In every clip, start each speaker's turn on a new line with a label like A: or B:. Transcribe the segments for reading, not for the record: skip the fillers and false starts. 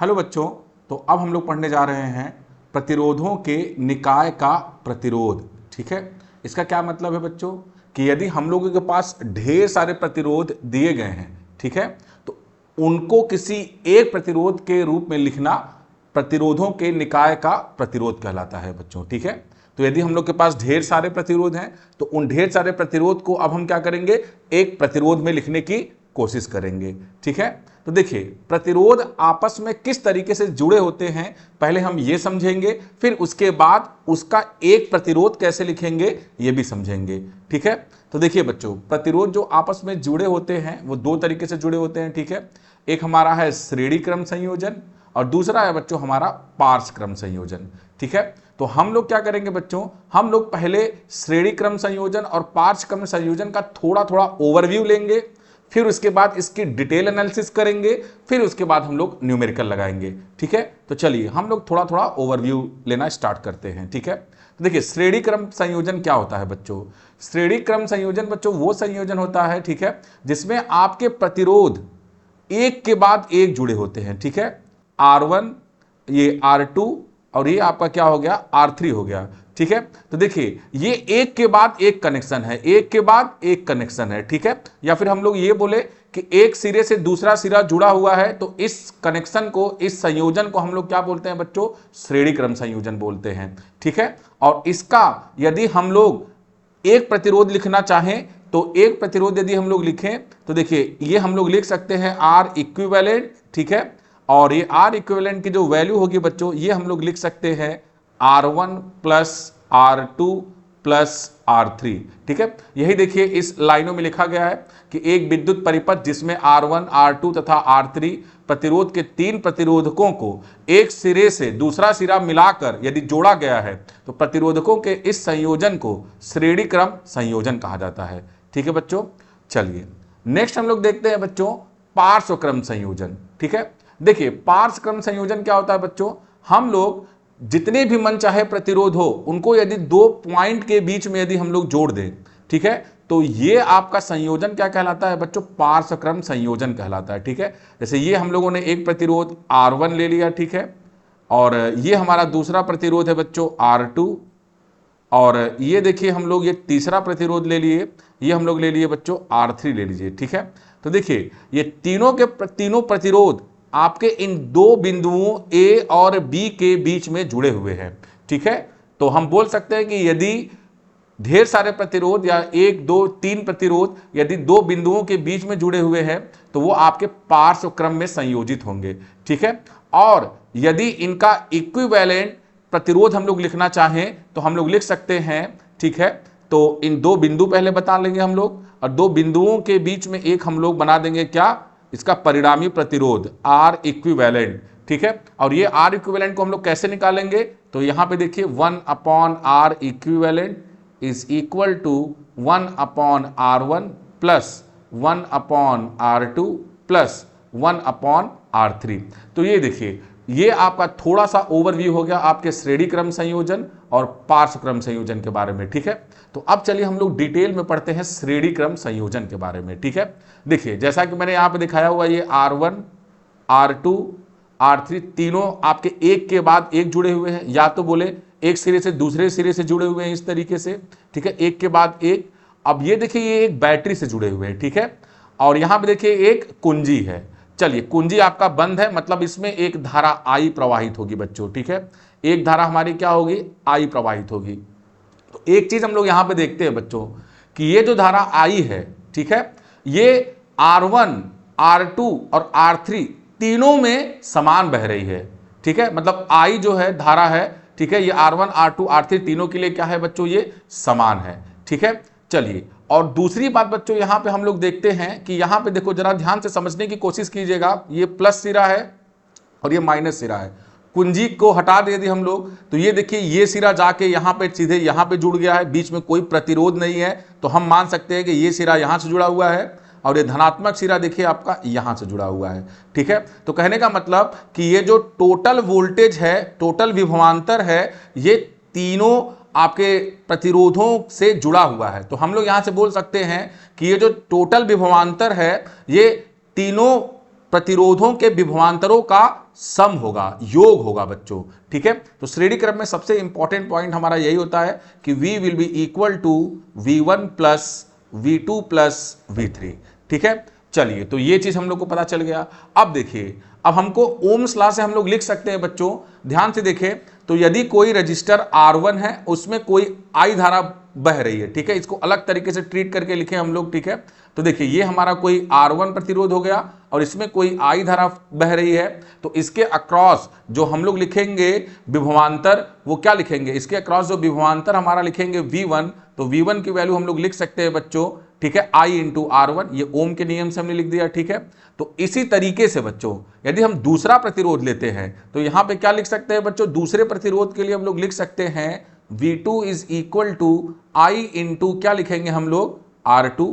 A: Hello बच्चों, तो अब हम लोग पढ़ने जा रहे हैं प्रतिरोधों के निकाय का प्रतिरोध। ठीक है, इसका क्या मतलब है बच्चों कि यदि हम लोगों के पास ढेर सारे प्रतिरोध दिए गए हैं, ठीक है, तो उनको किसी एक प्रतिरोध के रूप में लिखना प्रतिरोधों के निकाय का प्रतिरोध कहलाता है बच्चों। ठीक है, तो यदि हम लोग के पास ढेर सारे प्रतिरोध हैं तो उन ढेर सारे प्रतिरोध को अब हम क्या करेंगे, एक प्रतिरोध में लिखने की कोशिश करेंगे। ठीक है, तो देखिए प्रतिरोध आपस में किस तरीके से जुड़े होते हैं पहले हम ये समझेंगे, फिर उसके बाद उसका एक प्रतिरोध कैसे लिखेंगे ये भी समझेंगे। ठीक है, तो देखिए बच्चों, प्रतिरोध जो आपस में जुड़े होते हैं वो दो तरीके से जुड़े होते हैं। ठीक है, एक हमारा है श्रेणी क्रम संयोजन और दूसरा है बच्चों हमारा पार्श्व क्रम संयोजन। ठीक है, तो हम लोग क्या करेंगे बच्चों, हम लोग पहले श्रेणी क्रम संयोजन और पार्श्व क्रम संयोजन का थोड़ा थोड़ा ओवरव्यू लेंगे, फिर उसके बाद इसकी डिटेल एनालिसिस करेंगे, फिर उसके बाद हम लोग न्यूमेरिकल लगाएंगे। ठीक है, तो चलिए हम लोग थोड़ा थोड़ा ओवरव्यू लेना स्टार्ट करते हैं। ठीक है, तो देखिए श्रेणी क्रम संयोजन क्या होता है बच्चों। श्रेणी क्रम संयोजन बच्चों वो संयोजन होता है, ठीक है, जिसमें आपके प्रतिरोध एक के बाद एक जुड़े होते हैं। ठीक है, R1, ये R2 और ये आपका क्या हो गया, R3 हो गया। ठीक है, तो देखिए ये एक के बाद एक कनेक्शन है, एक के बाद एक कनेक्शन है। ठीक है, या फिर हम लोग ये बोले कि एक सिरे से दूसरा सिरा जुड़ा हुआ है, तो इस कनेक्शन को, इस संयोजन को हम लोग क्या बोलते हैं बच्चों, श्रेणी क्रम संयोजन बोलते हैं। ठीक है, और इसका यदि हम लोग एक प्रतिरोध लिखना चाहें तो एक प्रतिरोध यदि हम लोग लिखें तो देखिए ये हम लोग लिख सकते हैं R इक्विवेलेंट। ठीक है, और ये R इक्विवेलेंट की जो वैल्यू होगी बच्चों ये हम लोग लिख सकते हैं R1 plus R2 plus R3। ठीक है, यही देखिए इस लाइनों में लिखा गया है कि एक विद्युत परिपथ जिसमें R1, R2 तथा R3 प्रतिरोध के तीन प्रतिरोधकों को एक सिरे से दूसरा सिरा मिलाकर यदि जोड़ा गया है तो प्रतिरोधकों के इस संयोजन को श्रेणी क्रम संयोजन कहा जाता है। ठीक है बच्चों, चलिए नेक्स्ट हम लोग देखते हैं बच्चों पार्श्व क्रम संयोजन। ठीक है, देखिए पार्श्व क्रम संयोजन क्या होता है बच्चों, हम लोग जितने भी मन चाहे प्रतिरोध हो उनको यदि दो पॉइंट के बीच में यदि हम लोग जोड़ दें, ठीक है, तो ये आपका संयोजन क्या कहलाता है बच्चों, पार्श्व क्रम संयोजन कहलाता है। ठीक है, जैसे ये हम लोगों ने एक प्रतिरोध R1 ले लिया, ठीक है, और ये हमारा दूसरा प्रतिरोध है बच्चों R2, और ये देखिए हम लोग ये तीसरा प्रतिरोध ले लिए, ये हम लोग ले लिए बच्चों R3 ले लीजिए। ठीक है, तो देखिए ये तीनों के तीनों प्रतिरोध आपके इन दो बिंदुओं A और B के बीच में जुड़े हुए हैं। ठीक है, तो हम बोल सकते हैं कि यदि ढेर सारे प्रतिरोध या एक दो तीन प्रतिरोध यदि दो बिंदुओं के बीच में जुड़े हुए हैं तो वो आपके पार्श्व क्रम में संयोजित होंगे। ठीक है, और यदि इनका इक्विवेलेंट प्रतिरोध हम लोग लिखना चाहें तो हम लोग लिख सकते हैं। ठीक है, तो इन दो बिंदु पहले बता लेंगे हम लोग, और दो बिंदुओं के बीच में एक हम लोग बना देंगे क्या, इसका परिणामी प्रतिरोध R इक्विवेलेंट। ठीक है, और ये R इक्विवेलेंट को हम लोग कैसे निकालेंगे, तो यहां पे देखिए 1/R equivalent is equal to 1/R1 plus 1/R2 plus 1/R3। तो ये देखिए ये आपका थोड़ा सा ओवरव्यू हो गया आपके श्रेणी क्रम संयोजन और पार्श्व क्रम संयोजन के बारे में। ठीक है, तो अब चलिए हम लोग डिटेल में पढ़ते हैं श्रेणी क्रम संयोजन के बारे में। ठीक है, देखिए जैसा कि मैंने यहां पे दिखाया हुआ ये R1, R2, R3 तीनों आपके एक के बाद एक जुड़े हुए हैं, या तो बोले एक सिरे से दूसरे सिरे से जुड़े हुए हैं इस तरीके से। ठीक है, एक के बाद एक। अब ये देखिए ये एक बैटरी से जुड़े हुए हैं। ठीक है, और यहां पे देखिए एक कुंजी है। चलिए कुंजी आपका बंद है, मतलब इसमें एक धारा I प्रवाहित होगी बच्चों। ठीक है, एक धारा हमारी क्या होगी, I प्रवाहित होगी। तो एक चीज हम लोग यहां पे देखते हैं बच्चों कि ये जो धारा I है, ठीक है, ये R1, R2 और R3 तीनों में समान बह रही है। ठीक है, मतलब I जो है धारा है, ठीक है, ये R1, R2, R3 तीनों के लिए क्या है बच्चों, ये समान है। ठीक है, चलिए और दूसरी बात बच्चों यहां पे हम लोग देखते हैं कि यहां पे देखो जरा ध्यान से समझने की कोशिश कीजिएगा, ये प्लस सिरा है और ये माइनस सिरा है। कुंजी को हटा दे यदि हम लोग तो ये देखिए ये सिरा जाके यहां पे सीधे यहां पे जुड़ गया है, बीच में कोई प्रतिरोध नहीं है, तो हम मान सकते हैं कि ये सिरा यहां से जुड़ा हुआ है और ये धनात्मक सिरा देखिए आपका यहां से जुड़ा हुआ है। ठीक है, तो कहने का मतलब कि ये जो टोटल वोल्टेज है, टोटल विभवांतर है, ये तीनों आपके प्रतिरोधों से जुड़ा हुआ है। तो हम लोग यहां से बोल सकते हैं कि ये जो टोटल विभवांतर है ये तीनों प्रतिरोधों के विभवांतरों का सम होगा, योग होगा बच्चों। ठीक है, तो श्रेणी क्रम में सबसे इंपॉर्टेंट पॉइंट हमारा यही होता है कि V will be equal to V1 plus V2 plus V3। ठीक है, चलिए, तो ये चीज हम लोग को पता चल गया। अब देखिए, अब हमको ओम्स लॉ से हम लोग लिख सकते हैं बच्चों, ध्यान से देखें तो यदि कोई रजिस्टर R1 है, उसमें कोई I धारा बह रही है, ठीक है, इसको अलग तरीके से ट्रीट करके लिखे हम लोग। ठीक है, तो देखिए ये हमारा कोई R1 प्रतिरोध हो गया और इसमें कोई I धारा बह रही है, तो इसके अक्रॉस जो हम लोग लिखेंगे विभवांतर, वो क्या लिखेंगे, इसके अक्रॉस जो विभवांतर हमारा लिखेंगे V1, तो V1 की वैल्यू हम लोग लिख सकते हैं बच्चों, ठीक है, I इंटू R1, ये ओम के नियम से हमने लिख दिया। ठीक है, तो इसी तरीके से बच्चों यदि हम दूसरा प्रतिरोध लेते हैं तो यहां पे क्या लिख सकते हैं बच्चों, दूसरे प्रतिरोध के लिए हम लोग लिख सकते हैं V2 is equal to I into क्या लिखेंगे हम लोग R2,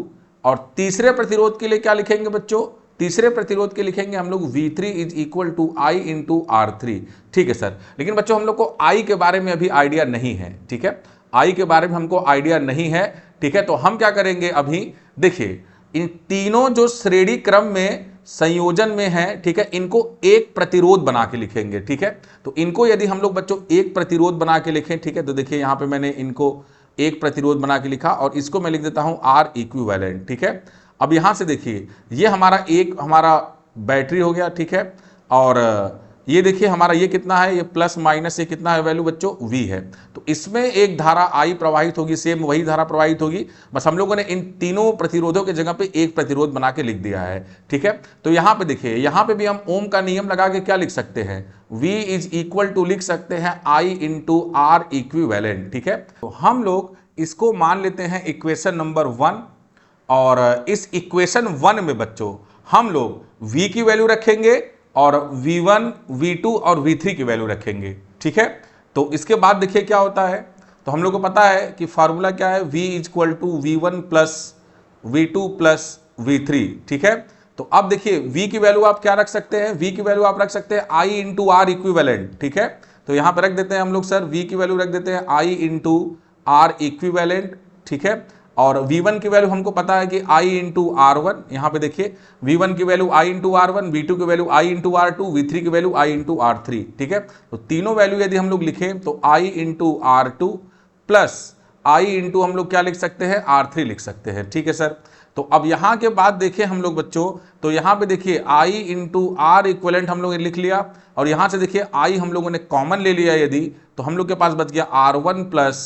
A: और तीसरे प्रतिरोध के लिए क्या लिखेंगे बच्चों, तीसरे प्रतिरोध के लिखेंगे हम लोग V3 is equal to I into R3। ठीक है सर, लेकिन बच्चों हम लोग को I के बारे में अभी आइडिया नहीं है। ठीक है, I के बारे में हमको आइडिया नहीं है। ठीक है, तो हम क्या करेंगे अभी, देखिए इन तीनों जो श्रेणी क्रम में संयोजन में है, ठीक है, इनको एक प्रतिरोध बना के लिखेंगे। ठीक है, तो इनको यदि हम लोग बच्चों एक प्रतिरोध बना के लिखें, ठीक है, तो देखिए यहां पे मैंने इनको एक प्रतिरोध बना के लिखा और इसको मैं लिख देता हूं R इक्विवेलेंट। ठीक है, अब यहां से देखिए ये हमारा बैटरी हो गया। ठीक है, और ये देखिए हमारा ये कितना है, ये प्लस माइनस, ये कितना है वैल्यू बच्चों, V है। तो इसमें एक धारा I प्रवाहित होगी, सेम वही धारा प्रवाहित होगी, बस हम लोगों ने इन तीनों प्रतिरोधों के जगह पे एक प्रतिरोध बना के लिख दिया है। ठीक है, तो यहां पे देखिए, यहां पे भी हम ओम का नियम लगा के क्या लिख सकते हैं, V इज इक्वल टू लिख सकते हैं I इंटू R इक्विवेलेंट। ठीक है, तो हम लोग इसको मान लेते हैं इक्वेशन नंबर 1, और इस इक्वेशन 1 में बच्चों हम लोग V की वैल्यू रखेंगे और V1, V2 और V3 की वैल्यू रखेंगे। ठीक है, तो इसके बाद देखिए क्या होता है, तो हम लोग को पता है कि फार्मूला क्या है, V is equal to V1 plus V2 plus V3। ठीक है, तो अब देखिए V की वैल्यू आप क्या रख सकते हैं, V की वैल्यू आप रख सकते हैं I इंटू R इक्विवेलेंट। ठीक है, तो यहां पर रख देते हैं हम लोग सर, V की वैल्यू रख देते हैं I इंटू R इक्विवेलेंट। ठीक है, और V1 की वैल्यू हमको पता है कि I इंटू R1, यहाँ पे देखिए V1 की value I into R1, V2 की value I into R2, V3 की वैल्यू I इंटू R3। ठीक है, तो तीनों वैल्यू यदि हम लोग लिखें तो I into R2 plus I into हम लोग क्या लिख सकते हैं, R3 लिख सकते हैं। ठीक है सर, तो अब यहाँ के बाद देखिए हम लोग बच्चों, तो यहाँ पे देखिए I इंटू R इक्वलेंट हम लोग ने लिख लिया, और यहाँ से देखिए I हम लोगों ने कॉमन ले लिया यदि, तो हम लोग के पास बच गया R1 plus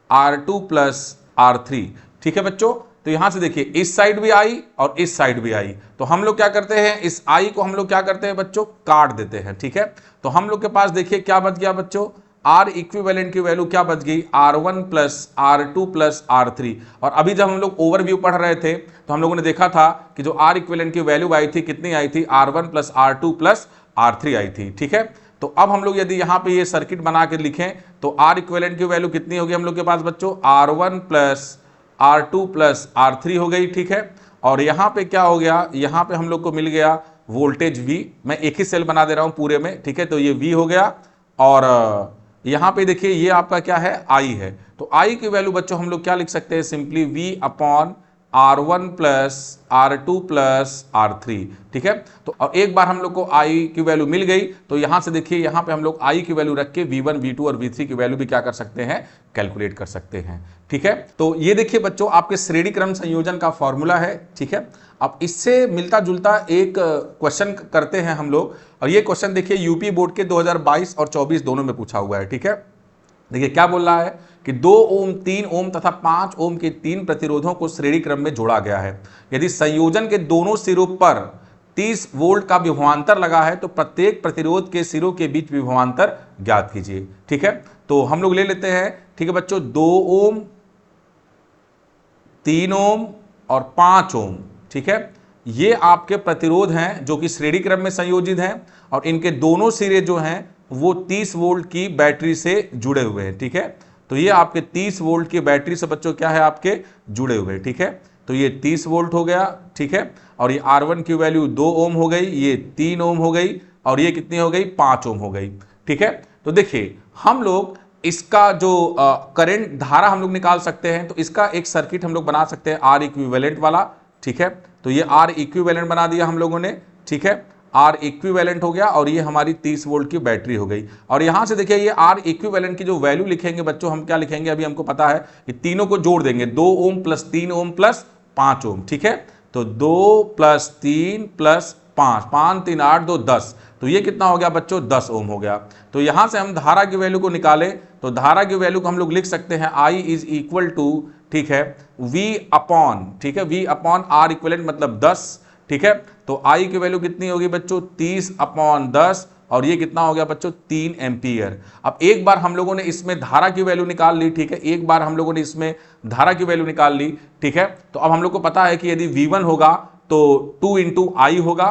A: R2 plus R3। ठीक है बच्चों, तो यहां से देखिए इस साइड भी आई और इस साइड भी आई, तो हम लोग क्या करते हैं, इस आई को हम लोग क्या करते हैं बच्चों, काट देते हैं। ठीक है, तो हम लोग के पास देखिए क्या बच गया बच्चों, R इक्विवेलेंट की वैल्यू क्या बच गई, R1 plus R2 plus R3। और अभी जब हम लोग ओवरव्यू पढ़ रहे थे तो हम लोगों ने देखा था कि जो R इक्विवेलेंट की वैल्यू आई थी, कितनी आई थी, R1 plus R2 plus R3 आई थी। ठीक है, तो अब हम लोग यदि यहाँ पे ये सर्किट बना के लिखें तो R इक्विवेलेंट की वैल्यू कितनी होगी हम लोग के पास बच्चों, R1 plus R2 plus R3 हो गई। ठीक है, और यहाँ पे क्या हो गया, यहाँ पे हम लोग को मिल गया वोल्टेज V, मैं एक ही सेल बना दे रहा हूँ पूरे में। ठीक है, तो ये V हो गया, और यहाँ पे देखिए ये आपका क्या है, I है, तो I की वैल्यू बच्चों हम लोग क्या लिख सकते हैं, simply V upon R1 plus R2 plus R3। ठीक है, तो अब एक बार हम लोग को I की वैल्यू मिल गई, तो यहां से देखिए यहाँ पे हम लोग I की वैल्यू रख के V1, V2 और V3 की वैल्यू भी क्या कर सकते हैं, कैलकुलेट कर सकते हैं। ठीक है, तो ये देखिए बच्चों आपके श्रेणी क्रम संयोजन का फॉर्मूला है। ठीक है, अब इससे मिलता जुलता एक क्वेश्चन करते हैं हम लोग, और ये क्वेश्चन देखिए यूपी बोर्ड के 2022 और 24 दोनों में पूछा हुआ है। ठीक है, देखिए क्या बोल रहा है कि 2 ओम, 3 ओम तथा 5 ओम के 3 प्रतिरोधों को श्रेणी क्रम में जोड़ा गया है। यदि संयोजन के दोनों सिरों पर 30 वोल्ट का विभवांतर लगा है तो प्रत्येक प्रतिरोध के सिरों के बीच विभवांतर ज्ञात कीजिए। ठीक है, तो हम लोग ले लेते हैं। ठीक है बच्चों, 2 ओम, 3 ओम और 5 ओम। ठीक है, ये आपके प्रतिरोध हैं जो कि श्रेणी क्रम में संयोजित हैं, और इनके दोनों सिरे जो हैं वो 30 वोल्ट की बैटरी से जुड़े हुए हैं। ठीक है, तो ये आपके 30 वोल्ट की बैटरी से बच्चों क्या है, आपके जुड़े हुए। ठीक है, तो ये 30 वोल्ट हो गया। ठीक है, और ये R1 की वैल्यू 2 ओम हो गई, ये 3 ओम हो गई, और ये कितनी हो गई, 5 ओम हो गई। ठीक है, तो देखिए हम लोग इसका जो करंट धारा हम लोग निकाल सकते हैं, तो इसका एक सर्किट हम लोग बना सकते हैं R इक्विवेलेंट वाला। ठीक है, तो ये R इक्विवेलेंट बना दिया हम लोगों ने। ठीक है, आर इक्विवेलेंट हो गया और ये हमारी 30 वोल्ट की बैटरी हो गई। और यहां से देखिए ये आर इक्विवेलेंट की जो वैल्यू लिखेंगे बच्चों, हम क्या लिखेंगे अभी हमको पता है कि तीनों को जोड़ देंगे, 2 ओम प्लस 3 ओम प्लस 5 ओम, ठीक है। तो 2 प्लस 3 प्लस 5, 5 3 8 2 10, तो ये कितना हो गया बच्चों 10 ओम हो गया। तो यहां से हम धारा की वैल्यू को निकाले तो धारा की वैल्यू को हम लोग लिख सकते हैं I इज इक्वल टू, ठीक है, V अपॉन, ठीक है, V अपॉन आर इक्विवेलेंट मतलब 10, ठीक है। तो I की वैल्यू कितनी होगी बच्चों 30 अपॉन 10 और ये कितना हो गया बच्चों 3 एम्पियर। अब एक बार हम लोगों ने इसमें धारा की वैल्यू निकाल ली, ठीक है, एक बार हम लोगों ने इसमें धारा की वैल्यू निकाल ली, ठीक है। तो अब हम लोग को पता है कि यदि V1 होगा तो 2 इंटू आई होगा,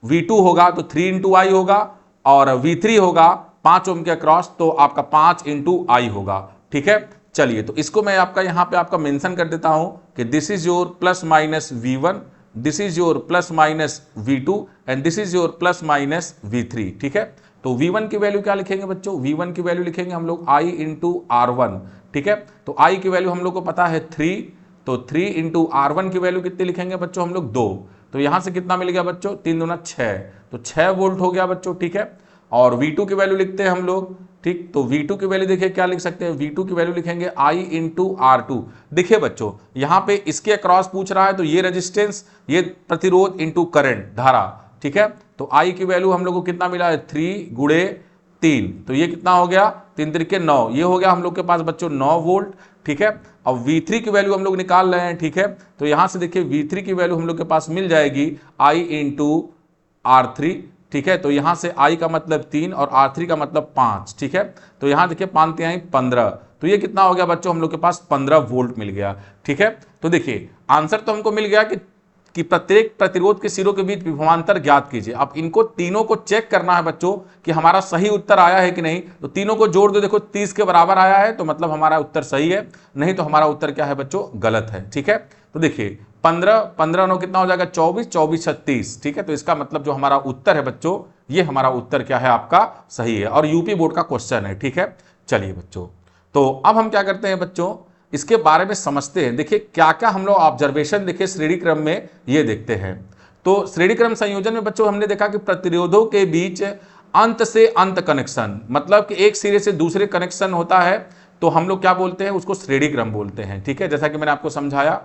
A: V2 होगा तो 3 इंटू आई होगा और V3 होगा 5 ओम के अक्रॉस तो आपका 5 इंटू आई होगा, ठीक है। चलिए तो इसको मैं आपका यहां पे आपका मेंशन कर देता हूं कि this is your plus minus V1, this is your plus minus V2 and this is your plus minus V3, ठीक है। तो V1 की वैल्यू क्या लिखेंगे बच्चों, V1 की वैल्यू लिखेंगे हम लोग I इंटू R1, ठीक है। तो I की वैल्यू हम लोग को पता है 3, तो 3 इंटू R1 की वैल्यू कितनी लिखेंगे बच्चों हम लोग 2, तो यहां से कितना मिल गया बच्चों 3 दूना 6, तो 6 वोल्ट हो गया बच्चों, ठीक है। और V2 की वैल्यू लिखते हैं हम लोग, ठीक। तो V2 की वैल्यू देखिए क्या लिख सकते हैं, V2 की वैल्यू लिखेंगे I इंटू R2। देखिए बच्चों यहां पे इसके अक्रॉस पूछ रहा है तो ये रेजिस्टेंस, ये प्रतिरोध इंटू करंट धारा, ठीक है। तो I की वैल्यू हम लोग को कितना मिला है 3 गुणे 3, तो ये कितना हो गया 3 त्रिके 9, ये हो गया हम लोग के पास बच्चों 9 वोल्ट, ठीक है। अब V3 की वैल्यू हम लोग निकाल रहे हैं, ठीक है। तो यहां से देखिए V3 की वैल्यू हम लोग के पास मिल जाएगी I इंटू R3, ठीक है। तो यहां से I का मतलब 3 और R3 का मतलब 5, ठीक है। तो यहां देखिए 5 3 15, तो ये कितना हो गया बच्चों हम लोग के पास 15 वोल्ट मिल गया, ठीक है। तो देखिए आंसर तो हमको मिल गया कि प्रत्येक प्रतिरोध के सिरों के बीच विभवांतर ज्ञात कीजिए। अब इनको तीनों को चेक करना है बच्चों कि हमारा सही उत्तर आया है कि नहीं, तो तीनों को जोड़ दो, देखो 30 के बराबर आया है तो मतलब हमारा उत्तर सही है, नहीं तो हमारा उत्तर क्या है बच्चों गलत है, ठीक है। तो देखिए 15 15 9 कितना हो जाएगा 24, 24 36, ठीक है। तो इसका मतलब जो हमारा उत्तर है बच्चों, ये हमारा उत्तर क्या है आपका सही है और यूपी बोर्ड का क्वेश्चन है, ठीक है। चलिए बच्चों तो अब हम क्या करते हैं बच्चों, इसके बारे में समझते हैं। देखिए क्या क्या हम लोग ऑब्जर्वेशन देखिए श्रेणी क्रम में ये देखते हैं। तो श्रेणी क्रम संयोजन में बच्चों हमने देखा कि प्रतिरोधों के बीच अंत से अंत कनेक्शन, मतलब कि एक सिरे से दूसरे कनेक्शन होता है तो हम लोग क्या बोलते हैं उसको श्रेणी क्रम बोलते हैं, ठीक है, जैसा कि मैंने आपको समझाया।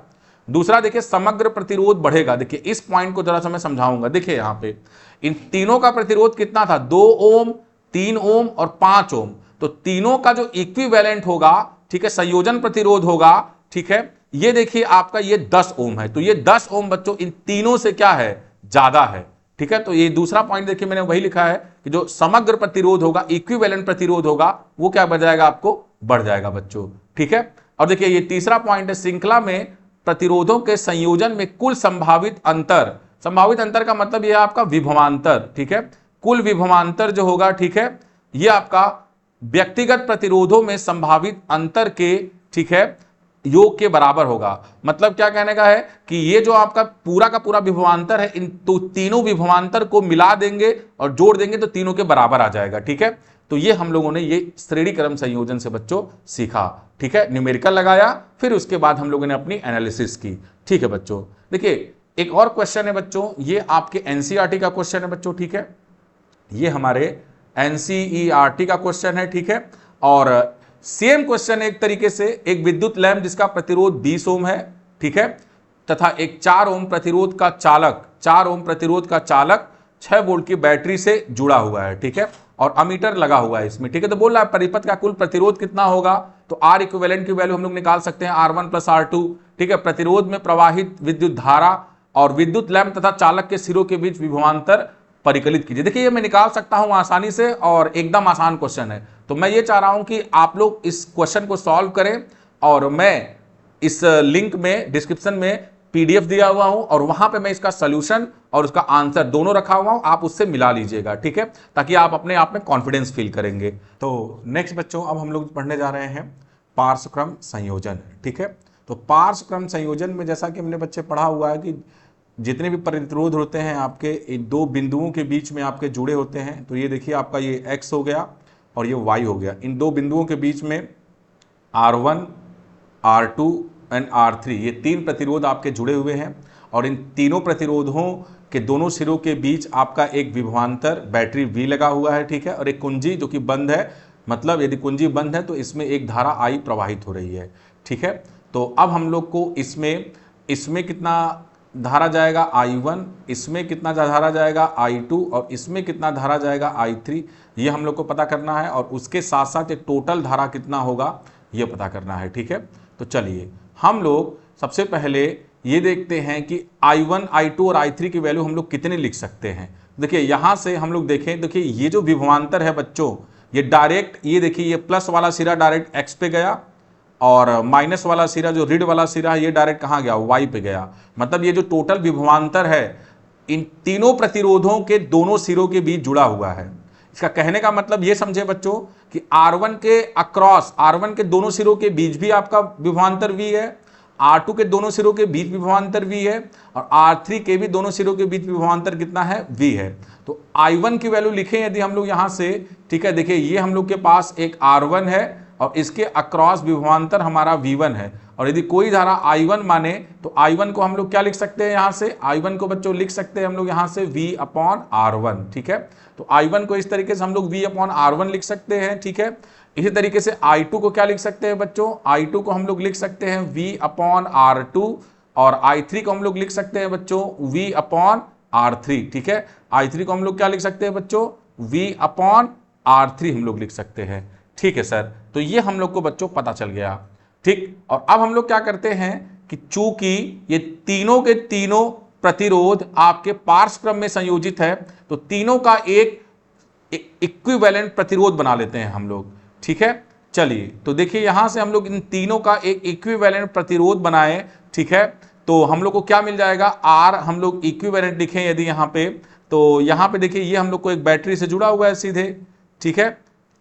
A: दूसरा देखिए समग्र प्रतिरोध बढ़ेगा, देखिए इस पॉइंट को जरा सा मैं समझाऊंगा। देखिए यहां पे इन तीनों का प्रतिरोध कितना था 2 ओम 3 ओम और 5 ओम, तो तीनों का जो इक्विवेलेंट होगा, ठीक है, संयोजन प्रतिरोध होगा, ठीक है, ये देखिए आपका ये 10 ओम है, तो ये 10 ओम बच्चों इन तीनों से क्या है ज्यादा है, ठीक है। तो ये दूसरा पॉइंट देखिए मैंने वही लिखा है कि जो समग्र प्रतिरोध होगा इक्विवेलेंट प्रतिरोध होगा वो क्या बढ़ जाएगा आपको बढ़ जाएगा बच्चों, ठीक है। और देखिए ये तीसरा पॉइंट है श्रृंखला में प्रतिरोधों के संयोजन में कुल संभावित अंतर, संभावित अंतर का मतलब यह आपका विभवांतर, ठीक है, कुल विभवांतर जो होगा, ठीक है, यह आपका व्यक्तिगत प्रतिरोधों में संभावित अंतर के, ठीक है, योग के बराबर होगा। मतलब क्या कहने का है कि ये जो आपका पूरा का पूरा विभवांतर है, इन तो तीनों विभवांतर को मिला देंगे और जोड़ देंगे तो तीनों के बराबर आ जाएगा, ठीक है। तो ये हम लोगों ने ये श्रेणी क्रम संयोजन से बच्चों सीखा, ठीक है, न्यूमेरिकल लगाया, फिर उसके बाद हम लोगों ने अपनी एनालिसिस की, ठीक है बच्चों। देखिए एक और क्वेश्चन है बच्चों, ये आपके एनसीईआरटी का क्वेश्चन है बच्चों, ठीक है, ये हमारे एनसीईआरटी का क्वेश्चन है, ठीक है। और सेम क्वेश्चन एक तरीके से एक विद्युत लैंप जिसका प्रतिरोध 20 ओम है, ठीक है, तथा एक 4 ओम प्रतिरोध का चालक, 4 ओम प्रतिरोध का चालक 6 वोल्ट की बैटरी से जुड़ा हुआ है, ठीक है, और अमीटर लगा हुआ है इसमें, ठीक है। तो बोल रहा है परिपथ का कुल प्रतिरोध कितना होगा, तो आर इक्विवेलेंट की वैल्यू हम लोग निकाल सकते हैं R1 प्लस R2, ठीक है। प्रतिरोध में प्रवाहित विद्युत धारा और विद्युत लैंप तथा चालक के सिरों के बीच विभवांतर परिकलित कीजिए। देखिए ये मैं निकाल सकता हूं आसानी से और एकदम आसान क्वेश्चन है, तो मैं ये चाह रहा हूं कि आप लोग इस क्वेश्चन को सॉल्व करें और मैं इस लिंक में डिस्क्रिप्शन में पीडीएफ दिया हुआ हूं और वहां पे मैं इसका सोल्यूशन और उसका आंसर दोनों रखा हुआ हूं, आप उससे मिला लीजिएगा, ठीक है, ताकि आप अपने आप में कॉन्फिडेंस फील करेंगे। तो नेक्स्ट बच्चों अब हम लोग पढ़ने जा रहे हैं पार्श्वक्रम संयोजन, ठीक है। तो पार्श्वक्रम संयोजन में जैसा कि हमने बच्चे पढ़ा हुआ है कि जितने भी प्रतिरोध होते हैं आपके इन दो बिंदुओं के बीच में आपके जुड़े होते हैं। तो ये देखिए आपका ये x हो गया और ये y हो गया, इन दो बिंदुओं के बीच में R1 R2 एंड R3 ये तीन प्रतिरोध आपके जुड़े हुए हैं और इन तीनों प्रतिरोधों कि दोनों सिरों के बीच आपका एक विभवांतर बैटरी V लगा हुआ है, ठीक है, और एक कुंजी जो कि बंद है, मतलब यदि कुंजी बंद है तो इसमें एक धारा I प्रवाहित हो रही है, ठीक है। तो अब हम लोग को इसमें कितना धारा जाएगा I1, इसमें कितना धारा जाएगा I2 और इसमें कितना धारा जाएगा I3, ये हम लोग को पता करना है, और उसके साथ साथ एक टोटल धारा कितना होगा ये पता करना है, ठीक है। तो चलिए हम लोग सबसे पहले ये देखते हैं कि I1, I2 और I3 की वैल्यू हम लोग कितने लिख सकते हैं। देखिए यहां से हम लोग देखें, देखिए ये जो विभवांतर है बच्चों, ये डायरेक्ट, ये देखिए ये प्लस वाला सिरा डायरेक्ट X पे गया, और माइनस वाला सिरा जो ऋण वाला सिरा है ये डायरेक्ट कहां गया, Y पे गया। मतलब ये जो टोटल विभवांतर है इन तीनों प्रतिरोधों के दोनों सिरों के बीच जुड़ा हुआ है। इसका कहने का मतलब ये समझे बच्चों कि R1 के अक्रॉस, R1 के दोनों सिरों के बीच भी आपका विभवांतर V है, R2 के दोनों सिरों के बीच विभवांतर V है, और R3 के भी दोनों सिरों के बीच विभवांतर कितना है, V है। तो I1 की वैल्यू लिखें यदि हम लोग यहां से, ठीक है, देखिए ये हम लोग के पास एक R1 है और इसके अक्रॉस विभवांतर हमारा V1 है, और यदि कोई धारा I1 माने तो I1 को हम लोग क्या लिख सकते हैं, यहां से I1 को बच्चों लिख सकते हैं हम लोग यहां से V/R1, ठीक है। तो I1 को इस तरीके से हम लोग V/R1 लिख सकते हैं, ठीक है। इसी तरीके से I2 को क्या लिख सकते हैं बच्चों, I2 को हम लोग लिख सकते हैं V/R2, और I3 को हम लोग लिख सकते हैं बच्चों V/R3, ठीक है। I3 को हम लोग क्या लिख सकते हैं बच्चों, V/R3 हम लोग लिख सकते हैं, ठीक है सर। तो ये हम लोग को बच्चों पता चल गया, ठीक। और अब हम लोग क्या करते हैं कि चूंकि ये तीनों के तीनों प्रतिरोध आपके पार्श्व क्रम में संयोजित है, तो तीनों का एक इक्विवेलेंट प्रतिरोध बना लेते हैं हम लोग, ठीक है। चलिए तो देखिए यहां से हम लोग इन तीनों का एक इक्विवेलेंट प्रतिरोध बनाए, ठीक है। तो हम लोग को क्या मिल जाएगा, R हम लोग इक्विवेलेंट लिखें यदि यहां पे, तो यहां पे देखिए ये हम लोग को एक बैटरी से जुड़ा हुआ है सीधे, ठीक है।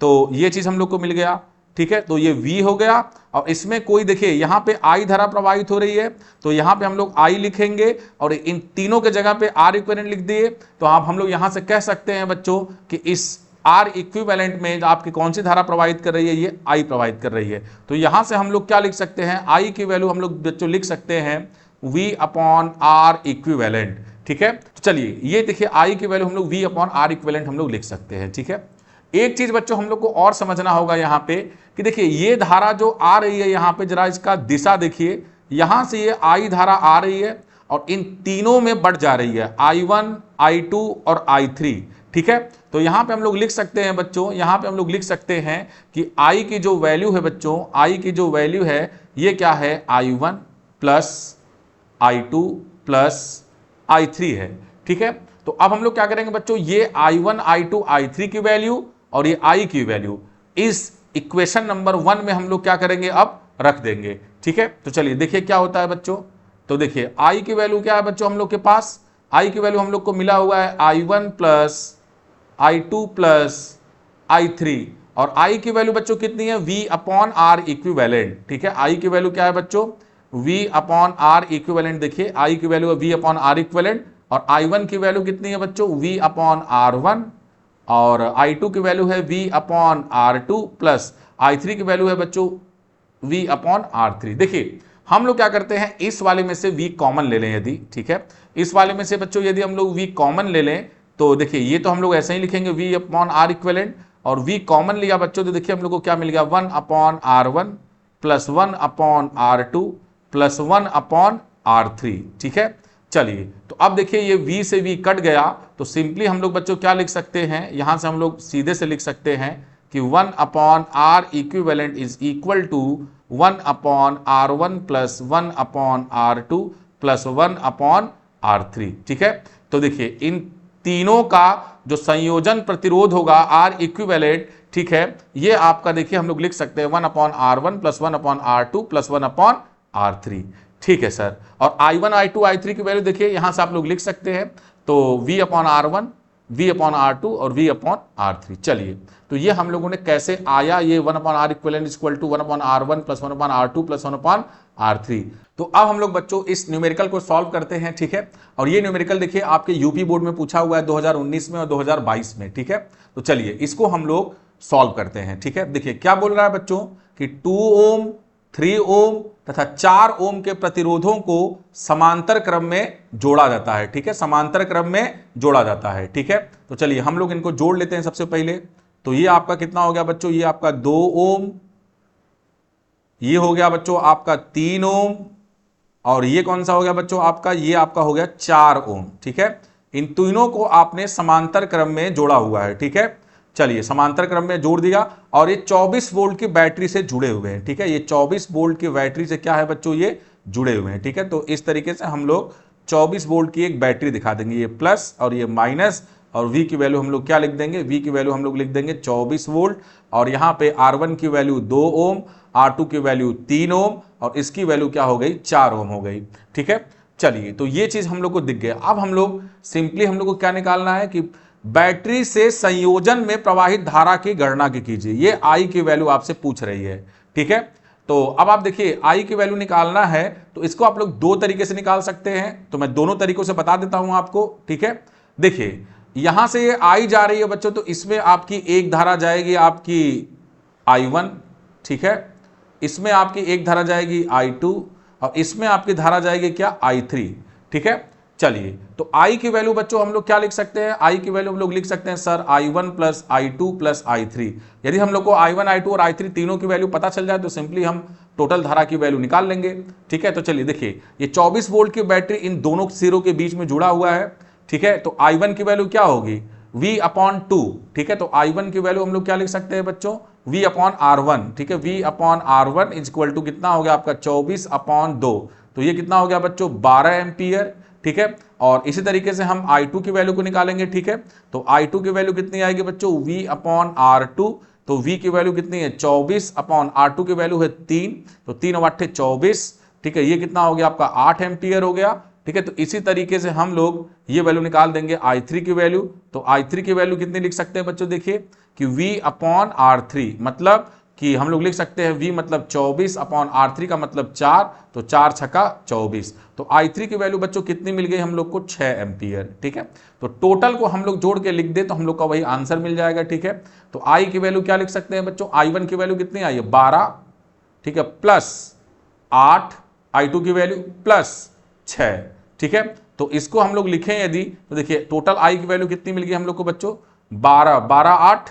A: तो ये चीज हम लोग को मिल गया, ठीक है। तो ये V हो गया, और इसमें कोई देखिए यहाँ पे I धारा प्रवाहित हो रही है, तो यहाँ पे हम लोग I लिखेंगे और इन तीनों के जगह पे R इक्विवेलेंट लिख दिए। तो आप हम लोग यहाँ से कह सकते हैं बच्चों कि इस R इक्विवेलेंट में आपकी कौन सी धारा प्रवाहित कर रही है, ये I प्रवाहित कर रही है। तो यहाँ से हम लोग क्या लिख सकते हैं, I की वैल्यू हम लोग बच्चों लिख सकते हैं V/R इक्विवेलेंट, ठीक है। तो चलिए ये देखिए I की वैल्यू हम लोग V/R इक्विवेलेंट हम लोग लिख सकते हैं, ठीक है। एक चीज बच्चों हम लोग को और समझना होगा यहाँ पे कि देखिए ये धारा जो आ रही है यहाँ पे, जरा इसका दिशा देखिए, यहां से ये I धारा आ रही है और इन तीनों में बढ़ जा रही है, I1, I2 और I3, ठीक है। तो यहां पे हम लोग लिख सकते हैं बच्चों, यहां पे हम लोग लिख सकते हैं कि I की जो वैल्यू है बच्चों, I की जो वैल्यू है ये क्या है, I1 plus I2 plus I3 है, ठीक है। तो अब हम लोग क्या करेंगे बच्चों, ये I1, I2, I3 की वैल्यू और ये I की वैल्यू इस इक्वेशन नंबर 1 में हम लोग क्या करेंगे, अब रख देंगे, ठीक है। तो चलिए देखिए क्या होता है बच्चों, तो देखिए I की वैल्यू क्या है बच्चों हम लोग के पास, I की वैल्यू हम लोग को मिला हुआ है I1 plus I2 plus I3, और I की वैल्यू बच्चों कितनी है, V/R इक्विवेलेंट, ठीक है। I की वैल्यू क्या है बच्चों, V/R इक्विवेलेंट, देखिए I की वैल्यू है V/R इक्विवेलेंट, और I1 की वैल्यू कितनी है बच्चों, V/R1, और I2 की वैल्यू है V/R2 प्लस I3 की वैल्यू है बच्चों V/R3। देखिए हम लोग क्या करते हैं, इस वाले में से V कॉमन ले लें यदि, ठीक है। इस वाले में से बच्चों यदि हम लोग V कॉमन ले लें तो देखिए ये तो हम लोग ऐसे ही लिखेंगे V/R इक्विवेलेंट, और V कॉमन लिया बच्चों तो देखिए हम लोग को क्या मिल गया, 1/R1 plus 1/R2 plus 1/R3, ठीक है। चलिए तो अब देखिए ये V से V कट गया, तो सिंपली हम लोग बच्चों क्या लिख सकते हैं, यहां से हम लोग सीधे से लिख सकते हैं कि 1/R equivalent is equal to 1/R1 plus 1/R2 plus 1/R3, ठीक है। तो देखिए इन तीनों का जो संयोजन प्रतिरोध होगा R इक्विवेलेंट, ठीक है, ये आपका देखिए हम लोग लिख सकते हैं 1/R1 plus 1/R2 plus 1/R3, ठीक है सर। और I1, I2, I3 की वैल्यू देखिए यहां से आप लोग लिख सकते हैं, तो V/R1, V/R2 और V/R3। चलिए तो ये हम लोगों ने कैसे आया, ये 1/R equivalent equal to 1/R1 plus 1/R2 plus 1/R3। तो अब हम लोग बच्चों इस न्यूमेरिकल को सॉल्व करते हैं, ठीक है। और ये न्यूमेरिकल देखिए आपके यूपी बोर्ड में पूछा हुआ है 2019 में और 2022 में, ठीक है। तो चलिए इसको हम लोग सॉल्व करते हैं, ठीक है। देखिए क्या बोल रहा है बच्चों कि 2 ओम 3 ओम तथा 4 ओम के प्रतिरोधों को समांतर क्रम में जोड़ा जाता है। ठीक है, समांतर क्रम में जोड़ा जाता है। ठीक है, तो चलिए हम लोग इनको जोड़ लेते हैं सबसे पहले। तो ये आपका कितना हो गया बच्चों, ये आपका 2 ओम, ये हो गया बच्चों आपका 3 ओम, और ये कौन सा हो गया बच्चों आपका, ये आपका हो गया 4 ओम। ठीक है, इन तीनों को आपने समांतर क्रम में जोड़ा हुआ है। ठीक है, चलिए समांतर क्रम में जोड़ दिया, और ये 24 वोल्ट की बैटरी से जुड़े हुए हैं। ठीक है, ये 24 वोल्ट की बैटरी से क्या है बच्चों, ये जुड़े हुए हैं। ठीक है, तो इस तरीके से हम लोग 24 वोल्ट की एक बैटरी दिखा देंगे, ये प्लस और ये माइनस, और V की वैल्यू हम लोग क्या लिख देंगे, V की वैल्यू हम लोग लिख देंगे 24 वोल्ट, और यहां पे R1 की वैल्यू 2 ओम, R2 की वैल्यू 3 ओम, और इसकी वैल्यू क्या हो गई, 4 ओम हो गई। ठीक है, चलिए तो ये चीज हम लोग को दिख गया। अब हम लोग सिंपली हम लोग को क्या निकालना है कि बैटरी से संयोजन में प्रवाहित धारा की गणना की कीजिए। ये I की वैल्यू आपसे पूछ रही है। ठीक है, तो अब आप देखिए I की वैल्यू निकालना है, तो इसको आप लोग दो तरीके से निकाल सकते हैं, तो मैं दोनों तरीकों से बता देता हूं आपको। ठीक है, देखिए यहां से ये I जा रही है बच्चों, तो इसमें आपकी एक धारा जाएगी आपकी I1। ठीक है, इसमें आपकी एक धारा जाएगी I2, और इसमें आपकी धारा जाएगी क्या, I3। ठीक है, चलिए तो I की वैल्यू बच्चों हम लोग क्या लिख सकते हैं, I की वैल्यू हम लोग लिख सकते हैं sir I1 plus I2 plus I3। यदि हम लोग को I1 I2 और I3 तीनों की वैल्यू पता चल जाए तो सिंपली हम टोटल धारा की वैल्यू निकाल लेंगे। ठीक है, तो चलिए देखिए ये 24 वोल्ट की बैटरी इन दोनों सिरों के बीच में जुड़ा हुआ है। ठीक है, तो I1 की वैल्यू क्या होगी, V/2। ठीक है, तो I1 की वैल्यू हम लोग क्या लिख सकते हैं बच्चों, V/R1। ठीक है, V/R1 इज इक्वल टू कितना हो गया आपका 24/2, तो ये कितना हो गया बच्चों 12 एम्पियर। ठीक है, और इसी तरीके से हम I2 की वैल्यू को निकालेंगे। ठीक है, तो I2 की वैल्यू कितनी आएगी बच्चों, V/R2, तो V की वैल्यू कितनी है 24/R2 की वैल्यू है 3, तो 3 और 8 24। ठीक है, ये कितना हो गया आपका 8 एम्पियर हो गया। ठीक है, तो इसी तरीके से हम लोग ये वैल्यू निकाल देंगे I3 की वैल्यू। तो I3 की वैल्यू कितनी लिख सकते हैं बच्चों, देखिए कि V/R3, मतलब कि हम लोग लिख सकते हैं V मतलब 24/R3 का मतलब 4, तो 4 छक्का 24। तो I3 की वैल्यू बच्चों कितनी मिल गई हम लोग को, 6 एम्पियर। ठीक है, तो टोटल को हम लोग जोड़ के लिख दे तो हम लोग का वही आंसर मिल जाएगा। ठीक है, तो I की वैल्यू क्या लिख सकते हैं बच्चों, I1 की वैल्यू कितनी आई है 12। ठीक है, प्लस 8, I2 की वैल्यू प्लस 6। ठीक है, तो इसको हम लोग लिखें यदि, तो देखिए टोटल I की वैल्यू कितनी मिल गई हम लोग को बच्चों, 12, 12 8।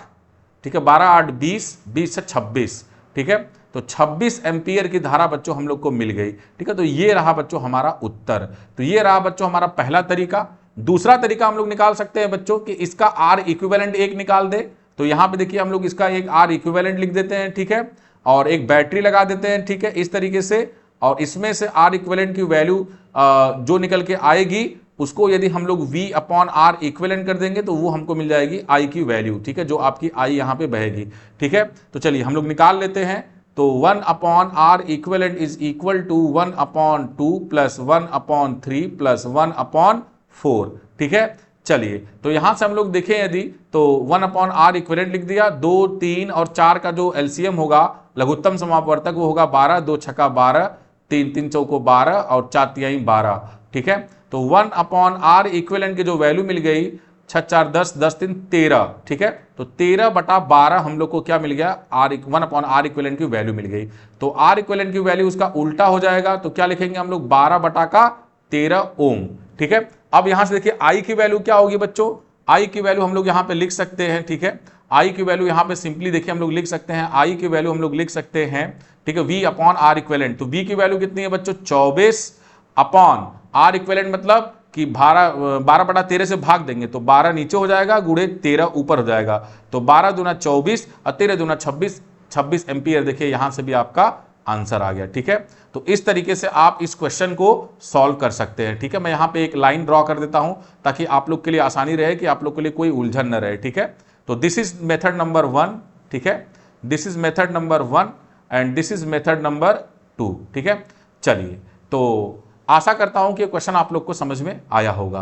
A: ठीक है, 12 8 20, 20 से 26। ठीक है, तो 26 एम्पियर की धारा बच्चों हम लोग को मिल गई। ठीक है, तो ये रहा बच्चों हमारा उत्तर। तो ये रहा बच्चों हमारा पहला तरीका। दूसरा तरीका हम लोग निकाल सकते हैं बच्चों कि इसका R इक्विवेलेंट एक निकाल दे। तो यहां पे देखिए हम लोग इसका एक R इक्विवेलेंट लिख देते हैं। ठीक है, और एक बैटरी लगा देते हैं। ठीक है, इस तरीके से, और इसमें से R इक्विवेलेंट की वैल्यू जो निकल के आएगी उसको यदि हम लोग V/R इक्विवेलेंट कर देंगे तो वो हमको मिल जाएगी I की वैल्यू। ठीक है, जो आपकी I यहां पे बहेगी। ठीक है, तो चलिए हम लोग निकाल लेते हैं। तो 1/R equivalent is equal to 1/2 plus 1/3 plus 1/4। ठीक है, चलिए तो यहां से हम लोग देखें यदि, तो 1/R इक्विवेलेंट लिख दिया, 2 3 और 4 का जो एलसीएम होगा लघुत्तम समापवर्तक वो होगा 12, 2 छक्का 12, 3 3 चौको 12 और 4 तिहाई 12। ठीक है, तो 1/R इक्विवेलेंट की जो वैल्यू मिल गई 6 4 10, 10 3 13। ठीक है, तो 13/12 हम लोग को क्या मिल गया, 1/R इक्विवेलेंट की वैल्यू मिल गई। तो R इक्विवेलेंट की वैल्यू उसका उल्टा हो जाएगा, तो क्या लिखेंगे हम लोग 12/13 ओम। ठीक है, अब यहां से देखिए I की वैल्यू क्या होगी बच्चों, I की वैल्यू हम लोग यहां पे लिख सकते हैं। ठीक है, I की वैल्यू यहां पे सिंपली देखिए हम लोग लिख सकते हैं, I की वैल्यू हम लोग लिख सकते हैं। ठीक है, V/R इक्विवेलेंट, तो V की वैल्यू कितनी है बच्चों 24/R इक्विवेलेंट, मतलब कि 12/13 से भाग देंगे तो 12 नीचे हो जाएगा, गुणे 13 ऊपर हो जाएगा, तो 12 दूना 24 और 13 दूना 26, 26 एम्पियर। देखिए यहां से भी आपका आंसर आ गया। ठीक है, तो इस तरीके से आप इस क्वेश्चन को सॉल्व कर सकते हैं। ठीक है, मैं यहां पे एक लाइन ड्रॉ कर देता हूं ताकि आप लोग के लिए आसानी रहे, कि आप लोग के लिए कोई उलझन न रहे। ठीक है, तो दिस इज मेथड नंबर 1। ठीक है, this is method number 1 and this is method number 2। ठीक है, चलिए तो आशा करता हूं कि क्वेश्चन आप लोग को समझ में आया होगा।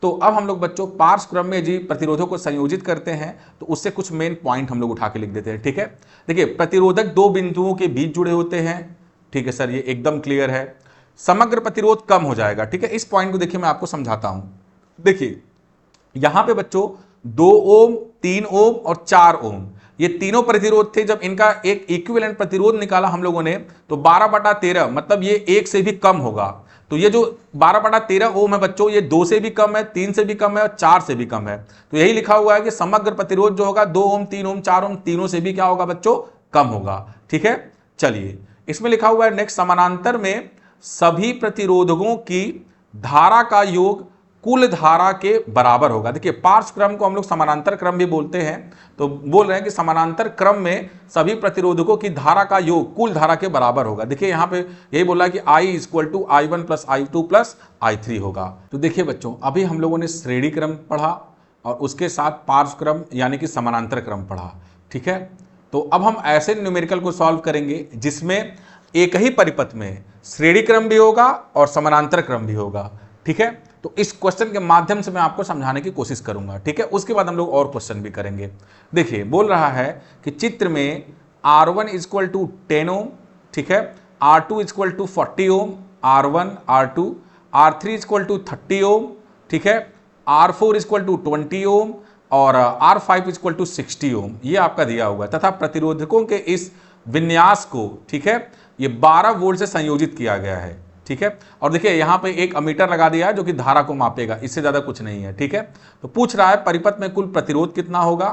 A: तो अब हम लोग बच्चों पार्श्व क्रम में जी प्रतिरोधों को संयोजित करते हैं, तो उससे कुछ मेन पॉइंट हम लोग उठा के लिख देते हैं। ठीक है, देखिए प्रतिरोधक दो बिंदुओं के बीच जुड़े होते हैं। ठीक है सर, ये एकदम क्लियर है। समग्र प्रतिरोध कम हो जाएगा। ठीक है, इस पॉइंट को देखिए मैं आपको समझाता हूं। देखिए यहां पे बच्चों 2 ओम, 3 ओम और 4 ओम, ये तीनों प्रतिरोध थे, जब इनका एक इक्विवेलेंट प्रतिरोध निकाला हम लोगों ने तो 12/13, मतलब ये 1 से भी कम होगा। तो ये जो 12/13 ओम है बच्चों, ये 2 से भी कम है, 3 से भी कम है और 4 से भी कम है। तो यही लिखा हुआ है कि समग्र प्रतिरोध जो होगा 2 ओम, 3 ओम, 4 ओम, तीनों से भी क्या होगा बच्चों, कम होगा। ठीक है, चलिए इसमें लिखा हुआ है नेक्स्ट, समानांतर में सभी प्रतिरोधकों की धारा का योग कुल धारा के बराबर होगा। देखिए पार्श्व क्रम को हम लोग समानांतर क्रम भी बोलते हैं, तो बोल रहे हैं कि समानांतर क्रम में सभी प्रतिरोधकों की धारा का योग कुल धारा के बराबर होगा। देखिए यहाँ पे यही बोला कि I = I1 + I2 + I3 होगा। तो देखिए बच्चों, अभी हम लोगों ने श्रेणी क्रम पढ़ा और उसके साथ पार्श्व क्रम यानी कि समानांतर क्रम पढ़ा। ठीक है, तो अब हम ऐसे न्यूमेरिकल को सॉल्व करेंगे जिसमें एक ही परिपथ में श्रेणी क्रम भी होगा और समानांतर क्रम भी होगा। ठीक है, तो इस क्वेश्चन के माध्यम से मैं आपको समझाने की कोशिश करूंगा। ठीक है, उसके बाद हम लोग और क्वेश्चन भी करेंगे। देखिए बोल रहा है कि चित्र में R1 = 10 ओम, ठीक है, R2 = 40 ओम, R1 R2, R3 = 30 ओम, ठीक है, R4 = 20 ओम और R5 = 60 ओम, ये आपका दिया हुआ है। तथा प्रतिरोधकों के इस विन्यास को, ठीक है, ये 12 वोल्ट से संयोजित किया गया है। ठीक है, और देखिए यहां पे एक अमीटर लगा दिया है जो कि धारा को मापेगा, इससे ज्यादा कुछ नहीं है। ठीक है, तो पूछ रहा है परिपथ में कुल प्रतिरोध कितना होगा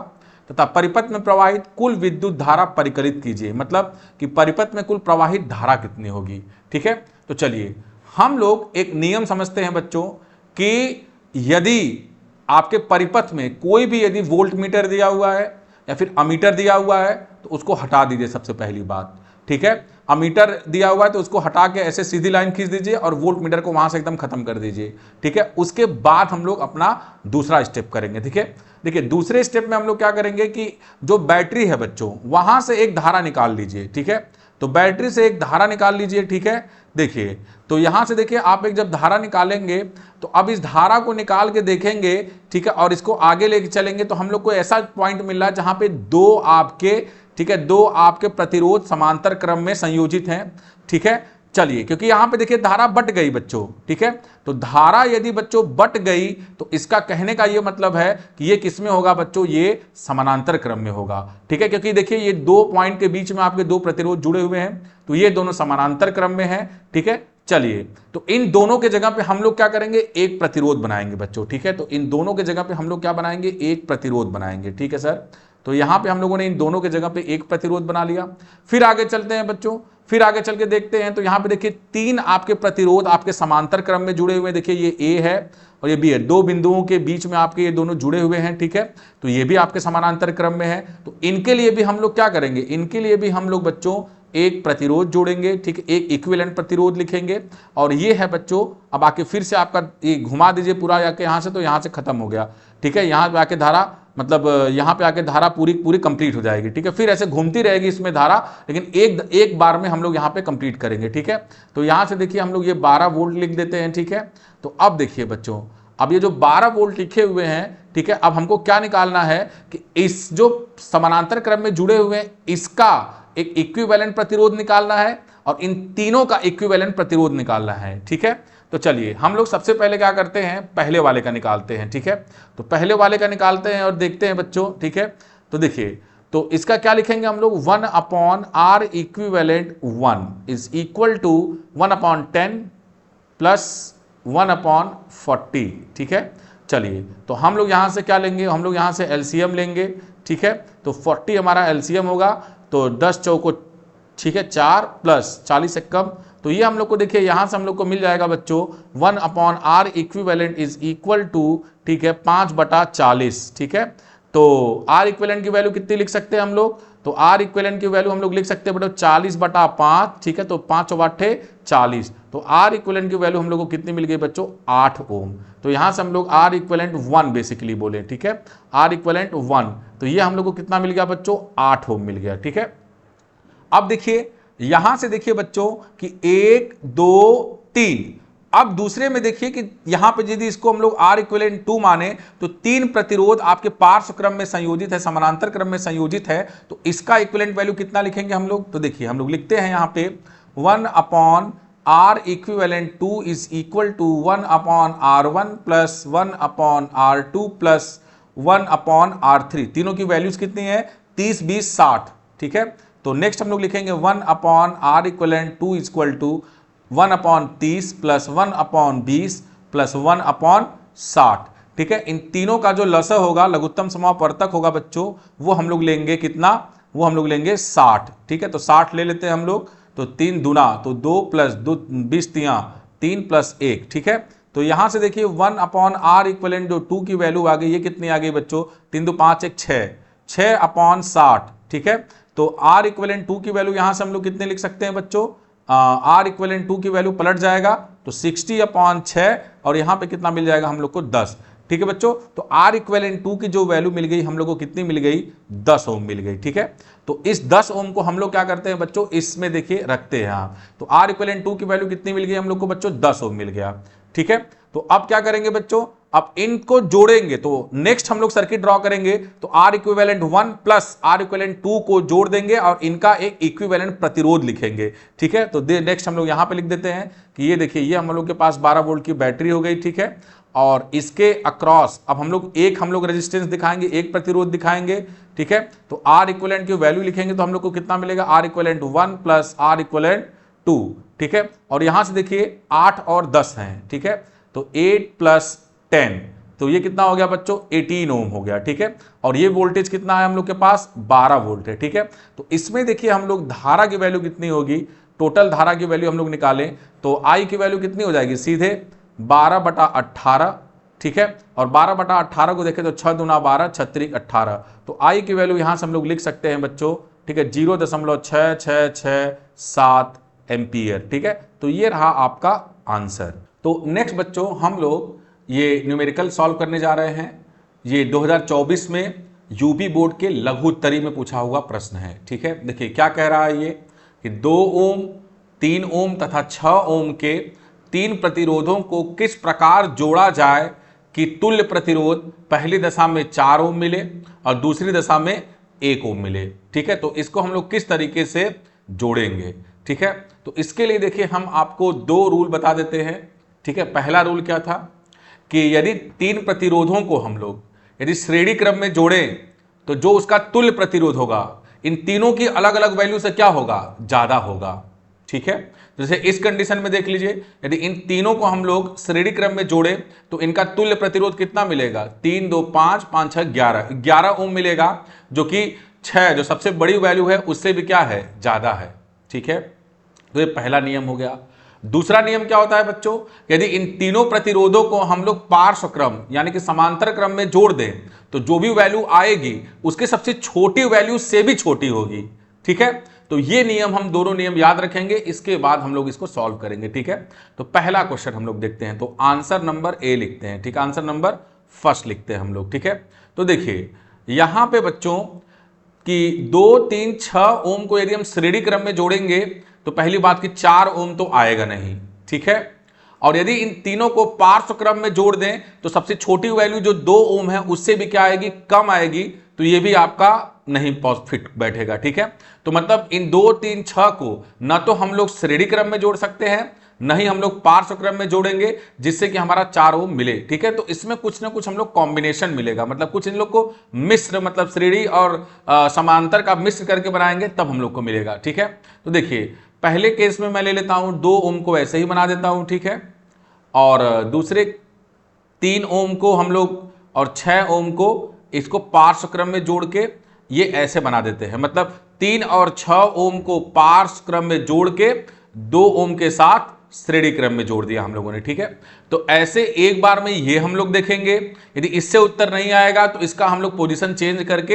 A: तथा परिपथ में प्रवाहित कुल विद्युत धारा परिकलित कीजिए, मतलब कि परिपथ में कुल प्रवाहित धारा कितनी होगी। ठीक है, तो चलिए हम लोग एक नियम समझते हैं बच्चों कि यदि आपके परिपथ में कोई भी यदि वोल्ट मीटर दिया हुआ है या फिर अमीटर दिया हुआ है तो उसको हटा दीजिए सबसे पहली बात। ठीक है, अमीटर दिया हुआ है तो उसको हटा के ऐसे सीधी लाइन खींच दीजिए और वोल्ट मीटर को वहां से एकदम खत्म कर दीजिए। ठीक है, उसके बाद हम लोग अपना दूसरा स्टेप करेंगे। ठीक है, देखिए दूसरे स्टेप में हम लोग क्या करेंगे कि जो बैटरी है बच्चों, वहां से एक धारा निकाल लीजिए। ठीक है, तो बैटरी से एक धारा निकाल लीजिए। ठीक है, देखिए तो यहां से देखिए आप एक जब धारा निकालेंगे तो अब इस धारा को निकाल के देखेंगे, ठीक है, और इसको आगे लेके चलेंगे तो हम लोग को ऐसा पॉइंट मिल रहा है जहां पे दो आपके, ठीक है, दो आपके प्रतिरोध समांतर क्रम में संयोजित हैं। ठीक है, चलिए क्योंकि यहां पे देखिए धारा बट गई बच्चों। ठीक है, तो धारा यदि बच्चों बट गई तो इसका कहने का ये मतलब है कि ये किस में होगा बच्चों, ये समानांतर क्रम में होगा। ठीक है, क्योंकि देखिए ये दो पॉइंट के बीच में आपके दो प्रतिरोध जुड़े हुए हैं तो ये दोनों समानांतर क्रम में है। ठीक है, चलिए तो इन दोनों के जगह पे हम लोग क्या करेंगे, एक प्रतिरोध बनाएंगे बच्चों। ठीक है, तो इन दोनों के जगह पे हम लोग क्या बनाएंगे, एक प्रतिरोध बनाएंगे। ठीक है सर, तो यहां पे हम लोगों ने इन दोनों के जगह पे एक प्रतिरोध बना लिया। फिर आगे चलते हैं बच्चों, फिर आगे चल के देखते हैं तो यहां पे देखिए तीन आपके प्रतिरोध आपके समांतर क्रम में जुड़े हुए हैं। देखिए ये ए है और ये बी है, दो बिंदुओं के बीच में आपके ये दोनों जुड़े हुए हैं। ठीक है, तो ये भी आपके समानांतर क्रम में है। तो इनके लिए भी हम लोग क्या करेंगे, इनके लिए भी हम लोग बच्चों एक प्रतिरोध जोड़ेंगे। ठीक है, एक इक्विवेलेंट प्रतिरोध लिखेंगे और ये है बच्चों, अब आके फिर से आपका ये घुमा दीजिए पूरा आके यहां से, तो यहां से खत्म हो गया। ठीक है, यहां पे आके धारा, मतलब यहां पे आके धारा पूरी पूरी कंप्लीट हो जाएगी। ठीक है, फिर ऐसे घूमती रहेगी इसमें धारा, लेकिन एक बार में हम लोग यहां पे कंप्लीट करेंगे। ठीक है, तो यहां से देखिए हम लोग ये 12 वोल्ट लिख देते हैं। ठीक है, तो अब देखिए बच्चों, अब ये जो 12 वोल्ट लिखे हुए हैं, ठीक है, अब हमको क्या निकालना है कि इस जो समानांतर क्रम में जुड़े हुए हैं इसका एक इक्विवेलेंट प्रतिरोध निकालना है और इन तीनों का इक्विवेलेंट प्रतिरोध निकालना है। ठीक है, तो चलिए हम लोग सबसे पहले क्या करते हैं, पहले वाले का निकालते हैं। ठीक है, तो पहले वाले का निकालते हैं और देखते हैं बच्चों। ठीक है, तो देखिए तो इसका क्या लिखेंगे हम लोग, 1/R इक्विवेलेंट 1 = 1/10 + 1/40। ठीक है, चलिए तो हम लोग यहां से क्या लेंगे, हम लोग यहां से एलसीएम लेंगे। ठीक है, तो 40 हमारा एलसीएम होगा, तो 10 चौको, ठीक है, 4 + 40 से कम, तो ये हम लोग को देखिए यहां से हम लोग को मिल जाएगा बच्चों 1/R इक्विवेलेंट = ठीक है 5/40। ठीक है, तो R इक्विवेलेंट की वैल्यू कितनी लिख सकते हैं हम लोग, तो R इक्विवेलेंट की वैल्यू हम लोग लिख सकते हैं बेटा 40/5। ठीक है, तो 5 × 8 = 40, तो R इक्विवेलेंट की वैल्यू हम लोग को कितनी मिल गई बच्चों, 8 ओम। तो यहां से हम लोग R इक्विवेलेंट 1 बेसिकली बोले। ठीक है, R इक्विवेलेंट 1, तो ये हम लोग को कितना मिल गया बच्चों, 8 ओम मिल गया। ठीक है, अब देखिए यहां से देखिए बच्चों कि 1 2 3, अब दूसरे में देखिए कि यहां पे यदि इसको हम लोग R इक्विवेलेंट 2 माने तो तीन प्रतिरोध आपके पार्श्व क्रम में संयोजित है, समानांतर क्रम में संयोजित है, तो इसका इक्विवेलेंट वैल्यू कितना लिखेंगे हम लोग, तो देखिए हम लोग लिखते हैं यहां पे 1/R equivalent 2 = 1/R1 + 1/R2 + 1/R3। तीनों की वैल्यूज कितनी है, 30 20 60, ठीक है। तो नेक्स्ट हम लोग लिखेंगे 1 upon R equivalent 2 equal to 1 upon 30 plus 1 upon 20 plus 1 upon 60, ठीक है। इन तीनों का जो लसअ होगा, लघुत्तम समापवर्तक होगा बच्चों, वो हम लोग लेंगे कितना, वो हम लोग लेंगे 60, ठीक है। तो 60 ले लेते हैं हम लोग। तो 3 दूना तो 2 प्लस 2 20 तियां 3 प्लस 1, ठीक है। तो यहां से देखिए 1 अपॉन आर इक्वलेंट जो 2 की वैल्यू आ गई, ये कितनी आ गई बच्चों, 3 2 5 1 6 अपॉन 60, ठीक है। तो आर इक्वलेंट 2 की वैल्यू यहां से हम लोग कितने लिख सकते हैं बच्चों, आर इक्वलेंट 2 की वैल्यू पलट जाएगा तो 60 अपॉन 6 और यहां पे कितना मिल जाएगा हम लोग को 10, ठीक है बच्चों। तो आर इक्वलेंट 2 की जो वैल्यू मिल गई हम लोग को कितनी मिल गई, 10 ओम मिल गई, ठीक है। तो इस 10 ओम को हम लोग क्या करते हैं बच्चों, इसमें देखिए रखते हैं। तो आर इक्वलेंट 2 की वैल्यू कितनी मिल गई हम लोग को बच्चों, 10 ओम मिल गया, ठीक है। तो अब क्या करेंगे बच्चों, अब इनको जोड़ेंगे। तो नेक्स्ट हम लोग सर्किट ड्रॉ करेंगे। तो R equivalent 1 plus R equivalent 2 को जोड़ देंगे और इनका एक इक्विवेलेंट प्रतिरोध लिखेंगे, ठीक है। तो नेक्स्ट हम लोग यहां पे लिख देते हैं कि ये देखिए, ये हम लोग के पास 12 वोल्ट की बैटरी हो गई, ठीक है। और इसके अक्रॉस अब हम लोग रेजिस्टेंस दिखाएंगे, एक प्रतिरोध दिखाएंगे, ठीक है। तो आर इक्विवेलेंट की वैल्यू लिखेंगे तो हम लोग को कितना मिलेगा, R equivalent 1 plus R equivalent 2, ठीक है। और यहां से देखिए 8 और 10 हैं, ठीक है। तो 8 प्लस 10, तो ये कितना हो गया बच्चों, 18 ओम हो गया, ठीक है। और ये वोल्टेज कितना है हम लोग के पास, 12 वोल्ट है, ठीक है। तो इसमें देखिए हम लोग धारा की वैल्यू कितनी होगी, टोटल धारा की वैल्यू हम लोग निकालें तो आई की वैल्यू कितनी हो जाएगी, सीधे 12/18, ठीक है। और 12/18 को देखें तो 6 दूना 12 36 18, तो आई की वैल्यू यहां से हम लोग लिख सकते हैं बच्चों, ठीक है, 0.6667 एम्पियर, ठीक है। तो ये रहा आपका आंसर। तो नेक्स्ट बच्चों हम लोग ये न्यूमेरिकल सॉल्व करने जा रहे हैं। ये 2024 में यूपी बोर्ड के लघु उत्तरी में पूछा हुआ प्रश्न है, ठीक है। देखिए क्या कह रहा है ये कि 2 ओम 3 ओम तथा 6 ओम के 3 प्रतिरोधों को किस प्रकार जोड़ा जाए कि तुल्य प्रतिरोध पहली दशा में 4 ओम मिले और दूसरी दशा में 1 ओम मिले, ठीक है। तो इसको हम लोग किस तरीके से जोड़ेंगे, ठीक है। तो इसके लिए देखिए हम आपको 2 रूल बता देते हैं, ठीक है। पहला रूल क्या था कि यदि 3 प्रतिरोधों को हम लोग यदि श्रेणी क्रम में जोड़ें तो जो उसका तुल्य प्रतिरोध होगा इन तीनों की अलग अलग वैल्यू से क्या होगा, ज्यादा होगा, ठीक है। जैसे इस कंडीशन में देख लीजिए, यदि इन तीनों को हम लोग श्रेणी क्रम में जोड़े तो इनका तुल्य प्रतिरोध कितना मिलेगा, 3 2 5 5 6 11 ओम मिलेगा, जो कि 6 जो सबसे बड़ी वैल्यू है उससे भी क्या है, ज्यादा है, ठीक है। तो ये पहला नियम हो गया। दूसरा नियम क्या होता है बच्चों, यदि इन तीनों प्रतिरोधों को हम लोग पार्श्व क्रम यानी कि समांतर क्रम में जोड़ दें तो जो भी वैल्यू आएगी उसके सबसे छोटी वैल्यू से भी छोटी होगी, ठीक है। तो ये नियम, हम दोनों नियम याद रखेंगे, इसके बाद हम लोग इसको सॉल्व करेंगे, ठीक है। तो पहला क्वेश्चन हम लोग देखते हैं। तो आंसर नंबर ए लिखते हैं, ठीक है, आंसर नंबर फर्स्ट लिखते हैं हम लोग, ठीक है। तो देखिए यहां पे बच्चों कि 2 3 6 ओम को यदि हम श्रेणी क्रम में जोड़ेंगे तो पहली बात कि 4 ओम तो आएगा नहीं, ठीक है। और यदि इन तीनों को पार्श्व क्रम में जोड़ दें तो सबसे छोटी वैल्यू जो 2 ओम है उससे भी क्या आएगी, कम आएगी, तो ये भी आपका नहीं फिट बैठेगा, ठीक है। तो मतलब इन 2 3 6 को न तो हम लोग श्रेणी क्रम में जोड़ सकते हैं, न ही हम लोग पार्श्व क्रम में जोड़ेंगे जिससे कि हमारा 4 ओम मिले, ठीक है। तो इसमें कुछ ना कुछ हम लोग कॉम्बिनेशन मिलेगा, मतलब कुछ इन लोग को मिश्र, मतलब श्रेणी और समांतर का मिश्र करके बनाएंगे तब हम लोग को मिलेगा, ठीक है। तो देखिए पहले केस में मैं ले लेता हूं 2 ओम को ऐसे ही बना देता हूं, ठीक है। और दूसरे 3 ओम को हम लोग और 6 ओम को इसको पार्श्व क्रम में जोड़ के ये ऐसे बना देते हैं, मतलब 3 और 6 ओम को पार्श्व क्रम में जोड़ के 2 ओम के साथ श्रेणी क्रम में जोड़ दिया हम लोगों ने, ठीक है। तो ऐसे एक बार में ये हम लोग देखेंगे, यदि इससे उत्तर नहीं आएगा तो इसका हम लोग पोजीशन चेंज करके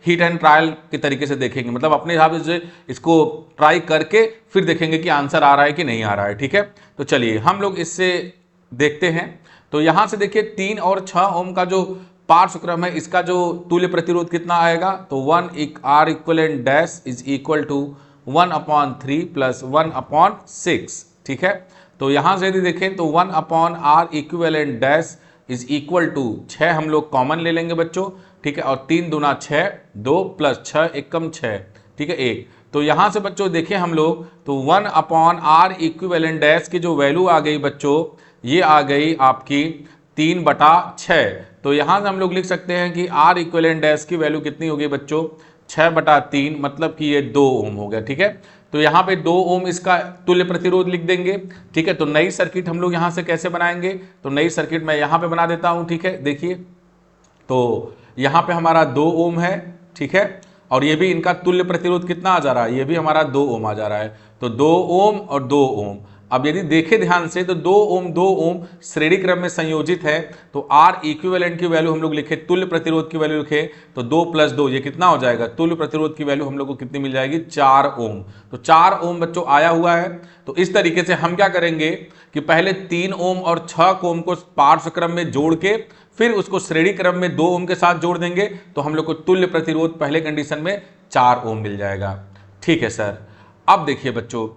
A: हिट एंड ट्रायल के तरीके से देखेंगे, मतलब अपने हिसाब से इसको ट्राई करके फिर देखेंगे कि आंसर आ रहा है कि नहीं आ रहा है, ठीक है। तो चलिए हम लोग इससे देखते हैं। तो यहां से देखिए 3 और 6 ओम का जो पार्श्व क्रम है इसका जो तुल्य प्रतिरोध कितना आएगा, तो 1 R equivalent dash is equal to 1/3 plus 1/6, ठीक है। तो यहां से यदि देखें तो 1/r equivalent dash is equal to 6 हम लोग कॉमन ले लेंगे बच्चों, ठीक है। और 3 दूना 6, 2 प्लस 6 एकम 6, ठीक है, 1। तो यहां से बच्चों देखें हम लोग तो 1/r इक्विवेलेंट डैश की जो वैल्यू आ गई बच्चों, ये आ गई आपकी 3/6। तो यहां से हम लोग लिख सकते हैं कि r इक्विवेलेंट डैश की वैल्यू कितनी होगी बच्चों, 6/3 मतलब कि ये 2 ओम हो गया। ठीक है, तो यहाँ पे 2 ओम इसका तुल्य प्रतिरोध लिख देंगे। ठीक है, तो नई सर्किट हम लोग यहाँ से कैसे बनाएंगे, तो नई सर्किट मैं यहाँ पे बना देता हूँ। ठीक है, देखिए तो यहाँ पे हमारा 2 ओम है। ठीक है, और ये भी इनका तुल्य प्रतिरोध कितना आ जा रहा है, ये भी हमारा 2 ओम आ जा रहा है। तो 2 ओम और 2 ओम, अब यदि देखें ध्यान से तो 2 ओम 2 ओम श्रेणी क्रम में संयोजित है। तो R इक्विवेलेंट की वैल्यू हम लोग लिखे, तुल्य प्रतिरोध की वैल्यू लिखे, तो 2 + 2 ये कितना हो जाएगा, तुल्य प्रतिरोध की वैल्यू हम लोग को कितनी मिल जाएगी, 4 ओम। तो 4 ओम बच्चों आया हुआ है। तो इस तरीके से हम क्या करेंगे कि पहले 3 ओम और 6 ओम को पार्श्व क्रम में जोड़ के फिर उसको श्रेणी क्रम में 2 ओम के साथ जोड़ देंगे, तो हम लोग को तुल्य प्रतिरोध पहले कंडीशन में 4 ओम मिल जाएगा। ठीक है सर, अब देखिए बच्चों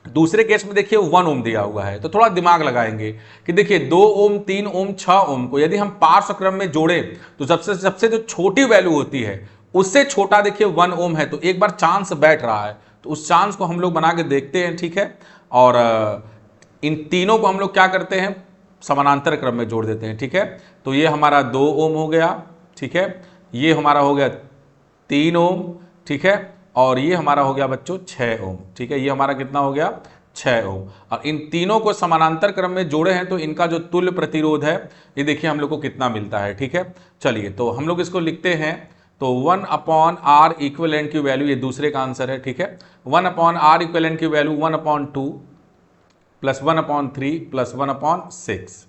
A: दूसरे केस में देखिए 1 ओम दिया हुआ है, तो थोड़ा दिमाग लगाएंगे कि देखिए 2 ओम 3 ओम 6 ओम को यदि हम पार्श्व क्रम में जोड़े तो सबसे जो छोटी वैल्यू होती है उससे छोटा देखिए 1 ओम है। तो एक बार चांस बैठ रहा है, तो उस चांस को हम लोग बना के देखते हैं। ठीक है, और इन तीनों को हम लोग क्या करते हैं, समानांतर क्रम में जोड़ देते हैं। ठीक है, तो ये हमारा 2 ओम हो गया। ठीक है, ये हमारा हो गया 3 ओम। ठीक है, और ये हमारा हो गया बच्चों 6 ओम। ठीक है, ये हमारा कितना हो गया, 6 ओम। और इन तीनों को समानांतर क्रम में जोड़े हैं तो इनका जो तुल्य प्रतिरोध है ये देखिए हम लोग को कितना मिलता है। ठीक है, चलिए तो हम लोग इसको लिखते हैं। तो 1/R इक्विवेलेंट की वैल्यू, ये दूसरे का आंसर है। ठीक है, 1/R इक्विवेलेंट की वैल्यू 1/2 + 1/3 + 1/6।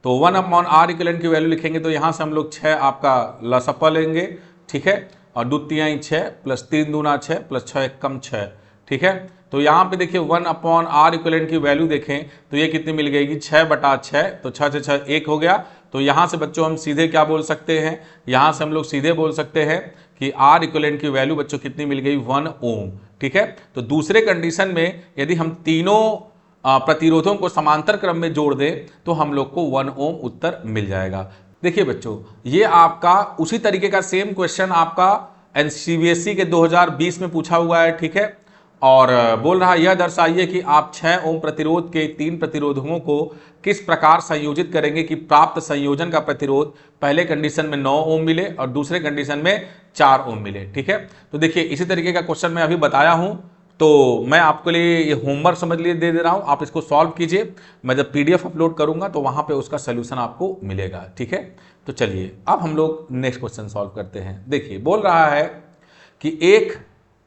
A: तो 1/R इक्विवेलेंट की वैल्यू लिखेंगे तो यहां से हम लोग 6 आपका लसप्पा लेंगे। ठीक है, और 2 तिहाई 6 + 3 दूना 6 + 6 एकम 6। ठीक है, तो यहाँ पे देखिए 1/R इक्विवेलेंट की वैल्यू देखें तो ये कितनी मिल गई, 6/6। तो 6 से 6 1 हो गया। तो यहाँ से बच्चों हम सीधे क्या बोल सकते हैं, यहाँ से हम लोग सीधे बोल सकते हैं कि R इक्विवेलेंट की वैल्यू बच्चों कितनी मिल गई, 1 ओम। ठीक है, तो दूसरे कंडीशन में यदि हम तीनों प्रतिरोधों को समांतर क्रम में जोड़ दें तो हम लोग को 1 ओम उत्तर मिल जाएगा। देखिए बच्चों ये आपका उसी तरीके का सेम क्वेश्चन आपका सीबीएसई के 2020 में पूछा हुआ है। ठीक है, और बोल रहा यह दर्शाइए कि आप 6 ओम प्रतिरोध के 3 प्रतिरोधकों को किस प्रकार संयोजित करेंगे कि प्राप्त संयोजन का प्रतिरोध पहले कंडीशन में 9 ओम मिले और दूसरे कंडीशन में 4 ओम मिले। ठीक है, तो देखिए इसी तरीके का क्वेश्चन मैं अभी बताया हूं, तो मैं आपके लिए ये होमवर्क समझ लिए दे रहा हूं, आप इसको सॉल्व कीजिए। मैं जब पीडीएफ अपलोड करूंगा तो वहां पे उसका सोल्यूशन आपको मिलेगा। ठीक है, तो चलिए अब हम लोग नेक्स्ट क्वेश्चन सॉल्व करते हैं। देखिए बोल रहा है कि एक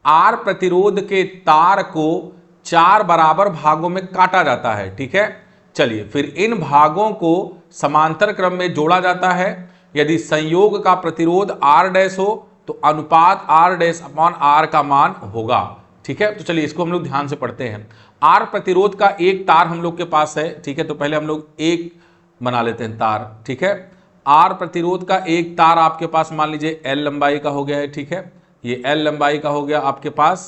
A: आर प्रतिरोध के तार को 4 बराबर भागों में काटा जाता है। ठीक है, चलिए फिर इन भागों को समांतर क्रम में जोड़ा जाता है। यदि संयोग का प्रतिरोध R डैश हो तो अनुपात R डैश अपॉन R का मान होगा। ठीक है, तो चलिए इसको हम लोग ध्यान से पढ़ते हैं। R प्रतिरोध का एक तार हम लोग के पास है। ठीक है, तो पहले हम लोग एक बना लेते हैं तार। ठीक है, R प्रतिरोध का एक तार आपके पास मान लीजिए L लंबाई का हो गया है। ठीक है, ये L लंबाई का हो गया आपके पास।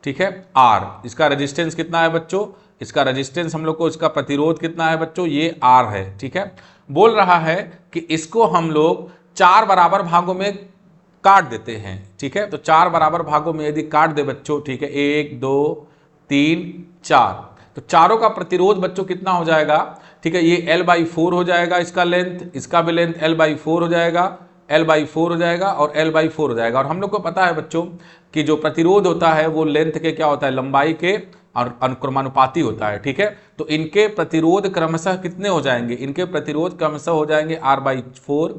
A: ठीक है, R इसका रेजिस्टेंस कितना है बच्चों, इसका रेजिस्टेंस हम लोग को, इसका प्रतिरोध कितना है बच्चों, ये R है। ठीक है, बोल रहा है कि इसको हम लोग 4 बराबर भागों में काट देते हैं। ठीक है, तो 4 बराबर भागों में यदि काट दे बच्चों, ठीक है, 1 2 3 4, तो चारों का प्रतिरोध बच्चों कितना हो जाएगा। ठीक है, ये L/4 हो जाएगा, इसका लेंथ, इसका भी लेंथ L/4 हो जाएगा, L/4 हो जाएगा और L/4 हो जाएगा। और हम लोग को पता है बच्चों कि जो प्रतिरोध होता है वो लेंथ के क्या होता है, लंबाई के अनुक्रमानुपाती होता है। ठीक है, तो इनके प्रतिरोध क्रमशः कितने हो जाएंगे, इनके प्रतिरोध क्रमशः हो जाएंगे R/4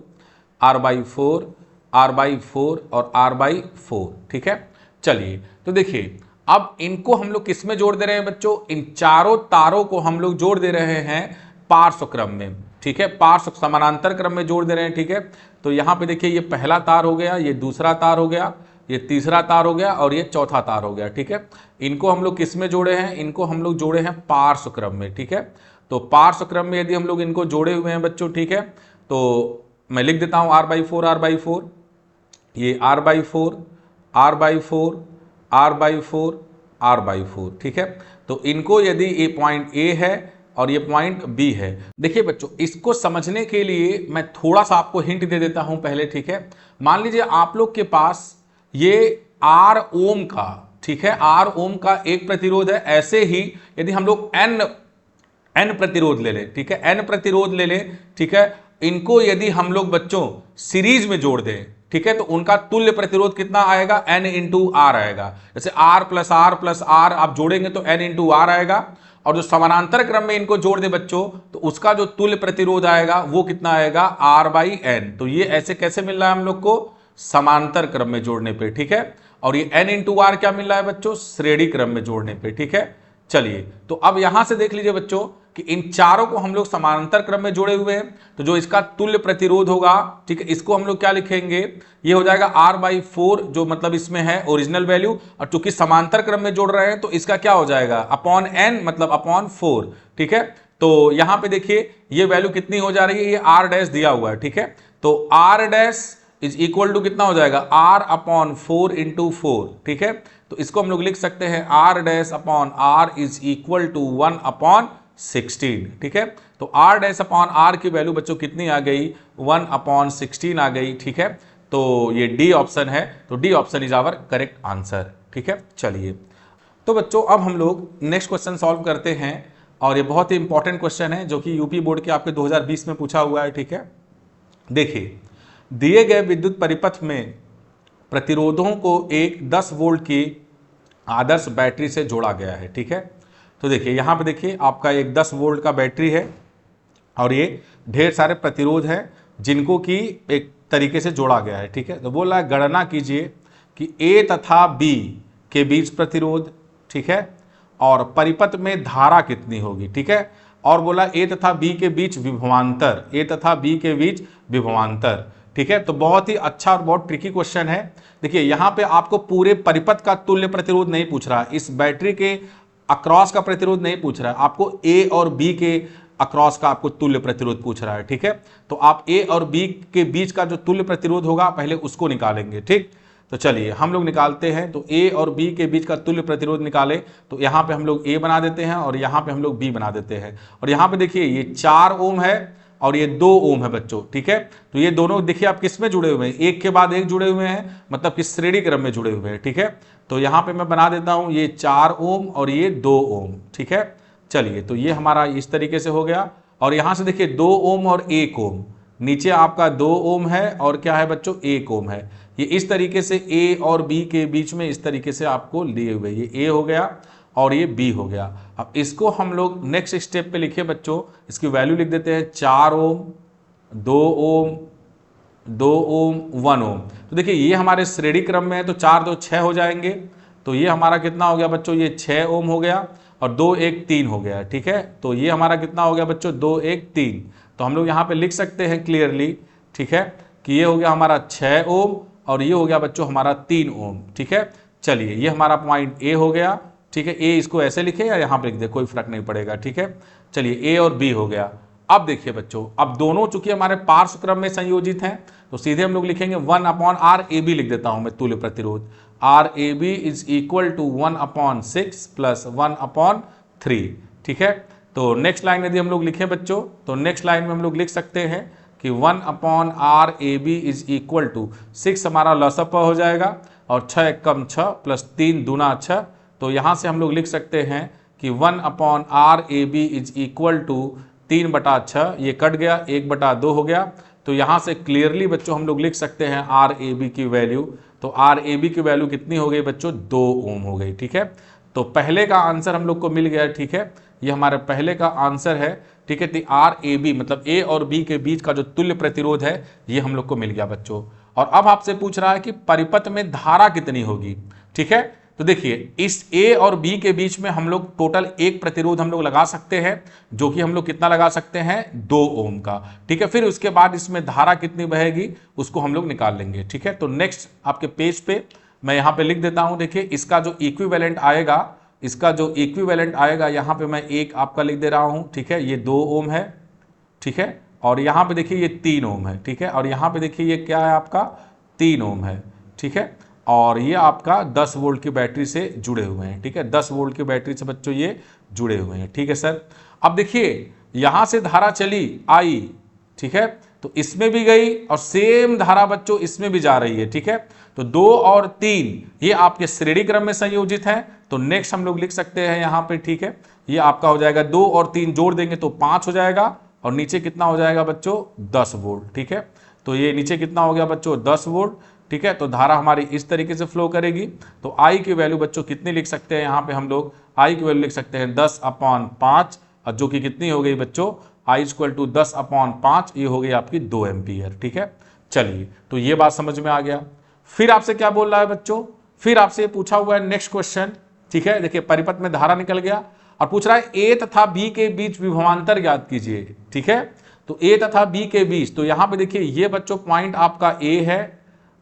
A: R/4 R/4 और R/4। ठीक है, चलिए तो देखिए अब इनको हम लोग किस में जोड़ दे रहे हैं बच्चों, इन चारों तारों को हम लोग जोड़ दे रहे हैं पार्श्व क्रम में। ठीक है, पार्श्व समानांतर क्रम में जोड़ दे रहे हैं। ठीक है, तो यहां पे देखिए ये पहला तार हो गया, ये दूसरा तार हो गया, ये तीसरा तार हो गया और ये चौथा तार हो गया। ठीक है, इनको हम लोग किस में जोड़े हैं, इनको हम लोग जोड़े हैं पार्श्व क्रम में। ठीक है, तो पार्श्व क्रम में यदि हम लोग इनको जोड़े हुए हैं बच्चों, ठीक है, तो मैं लिख देता हूं R/4 R/4, ये R/4 R/4 R/4 R/4। ठीक है, तो इनको यदि ये पॉइंट A है और ये पॉइंट B है। देखिए बच्चों इसको समझने के लिए मैं थोड़ा सा आपको हिंट दे देता हूं पहले। ठीक है, मान लीजिए आप लोग के पास ये R ओम का, ठीक है, R ओम का एक प्रतिरोध है। ऐसे ही यदि हम लोग N प्रतिरोध ले लें, ठीक है, N प्रतिरोध ले लें, ठीक है, इनको यदि हम लोग बच्चों सीरीज में जोड़ दें, ठीक ठीक है, तो उनका तुल्य प्रतिरोध कितना आएगा, N इंटू आर आएगा। जैसे R प्लस आर आप जोड़ेंगे तो N इंटू आर आएगा, और जो समानांतर क्रम में इनको जोड़ दे बच्चों तो उसका जो तुल्य प्रतिरोध आएगा वो कितना आएगा, R/N। तो ये ऐसे कैसे मिल रहा है हम लोग को, समांतर क्रम में जोड़ने पे, ठीक है। और ये N इंटू आर क्या मिल रहा है बच्चों, श्रेणी क्रम में जोड़ने पे, ठीक है। चलिए तो अब यहां से देख लीजिए बच्चों कि इन चारों को हम लोग समानांतर क्रम में जोड़े हुए हैं, तो जो इसका तुल्य प्रतिरोध होगा, ठीक है, इसको हम लोग क्या लिखेंगे, ये हो जाएगा R/4, जो मतलब इसमें है ओरिजिनल वैल्यू, और चूंकि समांतर क्रम में जोड़ रहे हैं तो इसका क्या हो जाएगा, अपॉन N मतलब अपॉन 4, ठीक है। तो यहां पे देखिए ये वैल्यू कितनी हो जा रही है, ये R डैश दिया हुआ है, ठीक है। तो R dash is equal to कितना हो जाएगा, R/4 इंटू 4, ठीक है। तो इसको हम लोग लिख सकते हैं R dash upon R is equal to 1/16, ठीक है। तो R डैश अपॉन R की वैल्यू बच्चों कितनी आ गई, 1/16 आ गई, ठीक है। तो ये डी ऑप्शन है, तो D option is our correct answer, ठीक है। चलिए तो बच्चों अब हम लोग नेक्स्ट क्वेश्चन सॉल्व करते हैं, और ये बहुत ही इंपॉर्टेंट क्वेश्चन है जो कि यूपी बोर्ड के आपके 2020 में पूछा हुआ है, ठीक है। देखिए, दिए गए विद्युत परिपथ में प्रतिरोधों को एक 10 वोल्ट की आदर्श बैटरी से जोड़ा गया है, ठीक है। तो देखिए यहाँ पे देखिए आपका एक 10 वोल्ट का बैटरी है, और ये ढेर सारे प्रतिरोध हैं जिनको कि एक तरीके से जोड़ा गया है, ठीक है। तो बोल रहा है गणना कीजिए कि A तथा B के बीच प्रतिरोध, ठीक है, और परिपथ में धारा कितनी होगी, ठीक है। और बोला A तथा B के बीच विभवांतर, A तथा B के बीच विभवांतर, ठीक है। तो बहुत ही अच्छा और बहुत ट्रिकी क्वेश्चन है। देखिए यहाँ पे आपको पूरे परिपथ का तुल्य प्रतिरोध नहीं पूछ रहा, इस बैटरी के अक्रॉस का प्रतिरोध नहीं पूछ रहा है, आपको A और B के अक्रॉस का आपको तुल्य प्रतिरोध पूछ रहा है, ठीक है। तो आप A और B के बीच का जो तुल्य प्रतिरोध होगा पहले उसको निकालेंगे, ठीक। तो चलिए हम लोग निकालते हैं। तो A और B के बीच का तुल्य प्रतिरोध निकाले, तो यहाँ पे हम लोग A बना देते हैं और यहाँ पे हम लोग B बना देते हैं। और यहाँ पे देखिए ये 4 ओम है और ये 2 ओम है बच्चों, ठीक है। तो ये दोनों देखिए आप किस में जुड़े हुए हैं, एक के बाद एक जुड़े हुए हैं, मतलब कि श्रेणी क्रम में जुड़े हुए हैं, ठीक है। तो यहाँ पे मैं बना देता हूँ ये 4 ओम और ये 2 ओम, ठीक है। चलिए तो ये हमारा इस तरीके से हो गया, और यहाँ से देखिए 2 ओम और 1 ओम, नीचे आपका 2 ओम है और क्या है बच्चों 1 ओम है। ये इस तरीके से A और B के बीच में इस तरीके से आपको लिए हुए, ये A हो गया और ये B हो गया। अब इसको हम लोग नेक्स्ट स्टेप पे लिखे बच्चों, इसकी वैल्यू लिख देते हैं 4 ओम, 2 ओम, 2 ओम, 1 ओम। तो देखिए ये हमारे श्रेणी क्रम में है, तो 4 2 6 हो जाएंगे। तो ये हमारा कितना हो गया बच्चों, ये 6 ओम हो गया, और 2 1 3 हो गया, ठीक है। तो ये हमारा कितना हो गया बच्चों, 2 1 3। तो हम लोग यहाँ पे लिख सकते हैं क्लियरली, ठीक है, कि ये हो गया हमारा 6 ओम और ये हो गया बच्चों हमारा 3 ओम, ठीक है। चलिए ये हमारा पॉइंट A हो गया, ठीक है। A इसको ऐसे लिखे या यहाँ पे लिख दे, कोई फर्क नहीं पड़ेगा, ठीक है। चलिए A और B हो गया। अब देखिए बच्चों, अब दोनों चूंकि हमारे पार्श्व क्रम में संयोजित हैं, तो सीधे हम लोग लिखेंगे 1/RAB लिख देता हूं मैं तुल्य प्रतिरोध, RAB is equal to 1/6 plus 1/3, ठीक है। तो नेक्स्ट लाइन यदि हम लोग लिखें बच्चों, तो नेक्स्ट लाइन में हम लोग लिख सकते हैं कि 1/RAB इज इक्वल टू 6 हमारा लसप हो जाएगा, और 6 कम 6 प्लस 3 दूना 6। तो यहाँ से हम लोग लिख सकते हैं कि 1/RAB इज इक्वल टू 3/6, ये कट गया, 1/2 हो गया। तो यहाँ से क्लियरली बच्चों हम लोग लिख सकते हैं RAB की वैल्यू। तो RAB की वैल्यू कितनी हो गई बच्चों, 2 ओम हो गई, ठीक है। तो पहले का आंसर हम लोग को मिल गया, ठीक है, ये हमारे पहले का आंसर है, ठीक है। तो RAB मतलब A और B के बीच का जो तुल्य प्रतिरोध है ये हम लोग को मिल गया बच्चों। और अब आपसे पूछ रहा है कि परिपथ में धारा कितनी होगी, ठीक है। तो देखिए इस A और B के बीच में हम लोग टोटल एक प्रतिरोध हम लोग लगा सकते हैं, जो कि हम लोग कितना लगा सकते हैं, 2 ओम का, ठीक है। फिर उसके बाद इसमें धारा कितनी बहेगी उसको हम लोग निकाल लेंगे, ठीक है। तो नेक्स्ट आपके पेज पे मैं यहाँ पे लिख देता हूँ, देखिए इसका जो इक्विवेलेंट आएगा, इसका जो इक्विवेलेंट आएगा यहाँ पे मैं एक आपका लिख दे रहा हूँ, ठीक है। ये 2 ओम है, ठीक है, और यहाँ पे देखिए ये 3 ओम है, ठीक है, और यहाँ पे देखिए ये क्या है आपका 3 ओम है, ठीक है। और ये आपका 10 वोल्ट की बैटरी से जुड़े हुए हैं, ठीक है, 10 वोल्ट की बैटरी से बच्चों ये जुड़े हुए हैं, ठीक है सर। अब देखिए यहां से धारा चली आई, ठीक है, तो इसमें भी गई और सेम धारा बच्चों इसमें भी जा रही है, ठीक है। तो 2 और 3 ये आपके श्रेणी क्रम में संयोजित है। तो नेक्स्ट हम लोग लिख सकते हैं यहाँ पे, ठीक है, ये आपका हो जाएगा 2 और 3 जोड़ देंगे तो 5 हो जाएगा, और नीचे कितना हो जाएगा बच्चों 10 वोल्ट, ठीक है। तो ये नीचे कितना हो गया बच्चों 10 वोल्ट, ठीक है। तो धारा हमारी इस तरीके से फ्लो करेगी। तो आई की वैल्यू बच्चों कितनी लिख सकते हैं, यहाँ पे हम लोग आई की वैल्यू लिख सकते हैं 10/5, जो कि कितनी हो गई बच्चों, आई इक्वल टू 10/5, ये हो गई आपकी 2 एम्पियर, ठीक है। चलिए, तो ये बात समझ में आ गया। फिर आपसे क्या बोल रहा है बच्चों, फिर आपसे ये पूछा हुआ है नेक्स्ट क्वेश्चन, ठीक है। देखिए परिपथ में धारा निकल गया और पूछ रहा है ए तथा बी के बीच विभवांतर ज्ञात कीजिए, ठीक है। तो ए तथा बी के बीच, तो यहां पे देखिए ये बच्चों पॉइंट आपका ए है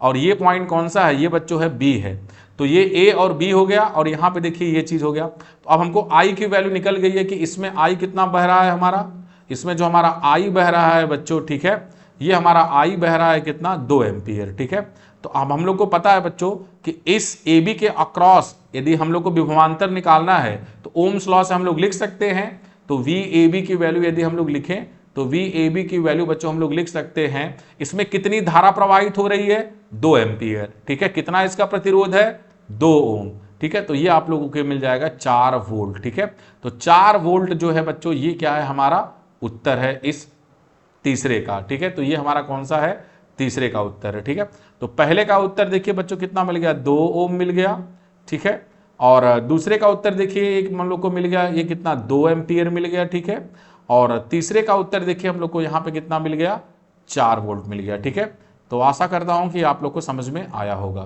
A: और ये पॉइंट कौन सा है, ये बच्चों है बी है। तो ये ए और बी हो गया और यहां पे देखिए ये चीज हो गया। तो अब हमको आई की वैल्यू निकल गई है कि इसमें आई कितना बह रहा है हमारा, इसमें जो हमारा आई बह रहा है बच्चों, ठीक है, ये हमारा आई बह रहा है कितना 2 एम्पियर, ठीक है। तो अब हम लोग को पता है बच्चों कि इस ए बी के अक्रॉस यदि हम लोग को विभवांतर निकालना है तो ओम्स लॉ से हम लोग लिख सकते हैं। तो वी ए बी की वैल्यू यदि हम लोग लिखें तो वी ए बी की वैल्यू बच्चों हम लोग लिख सकते हैं, इसमें कितनी धारा प्रवाहित हो रही है 2 एम्पियर, ठीक है। कितना इसका प्रतिरोध है 2 ओम, ठीक है। तो ये आप लोगों को मिल जाएगा 4 वोल्ट, ठीक है। तो 4 वोल्ट जो है बच्चों ये क्या है, हमारा उत्तर है इस तीसरे का, ठीक है। तो ये हमारा कौन सा है, तीसरे का उत्तर है, ठीक है। तो पहले का उत्तर देखिए बच्चों कितना मिल गया 2 ओम मिल गया, ठीक है। और दूसरे का उत्तर देखिए एक हम लोग को मिल गया ये कितना 2 एम्पियर मिल गया, ठीक है। और तीसरे का उत्तर देखिए हम लोग को यहाँ पे कितना मिल गया 4 वोल्ट मिल गया, ठीक है। तो आशा करता हूं कि आप लोग को समझ में आया होगा।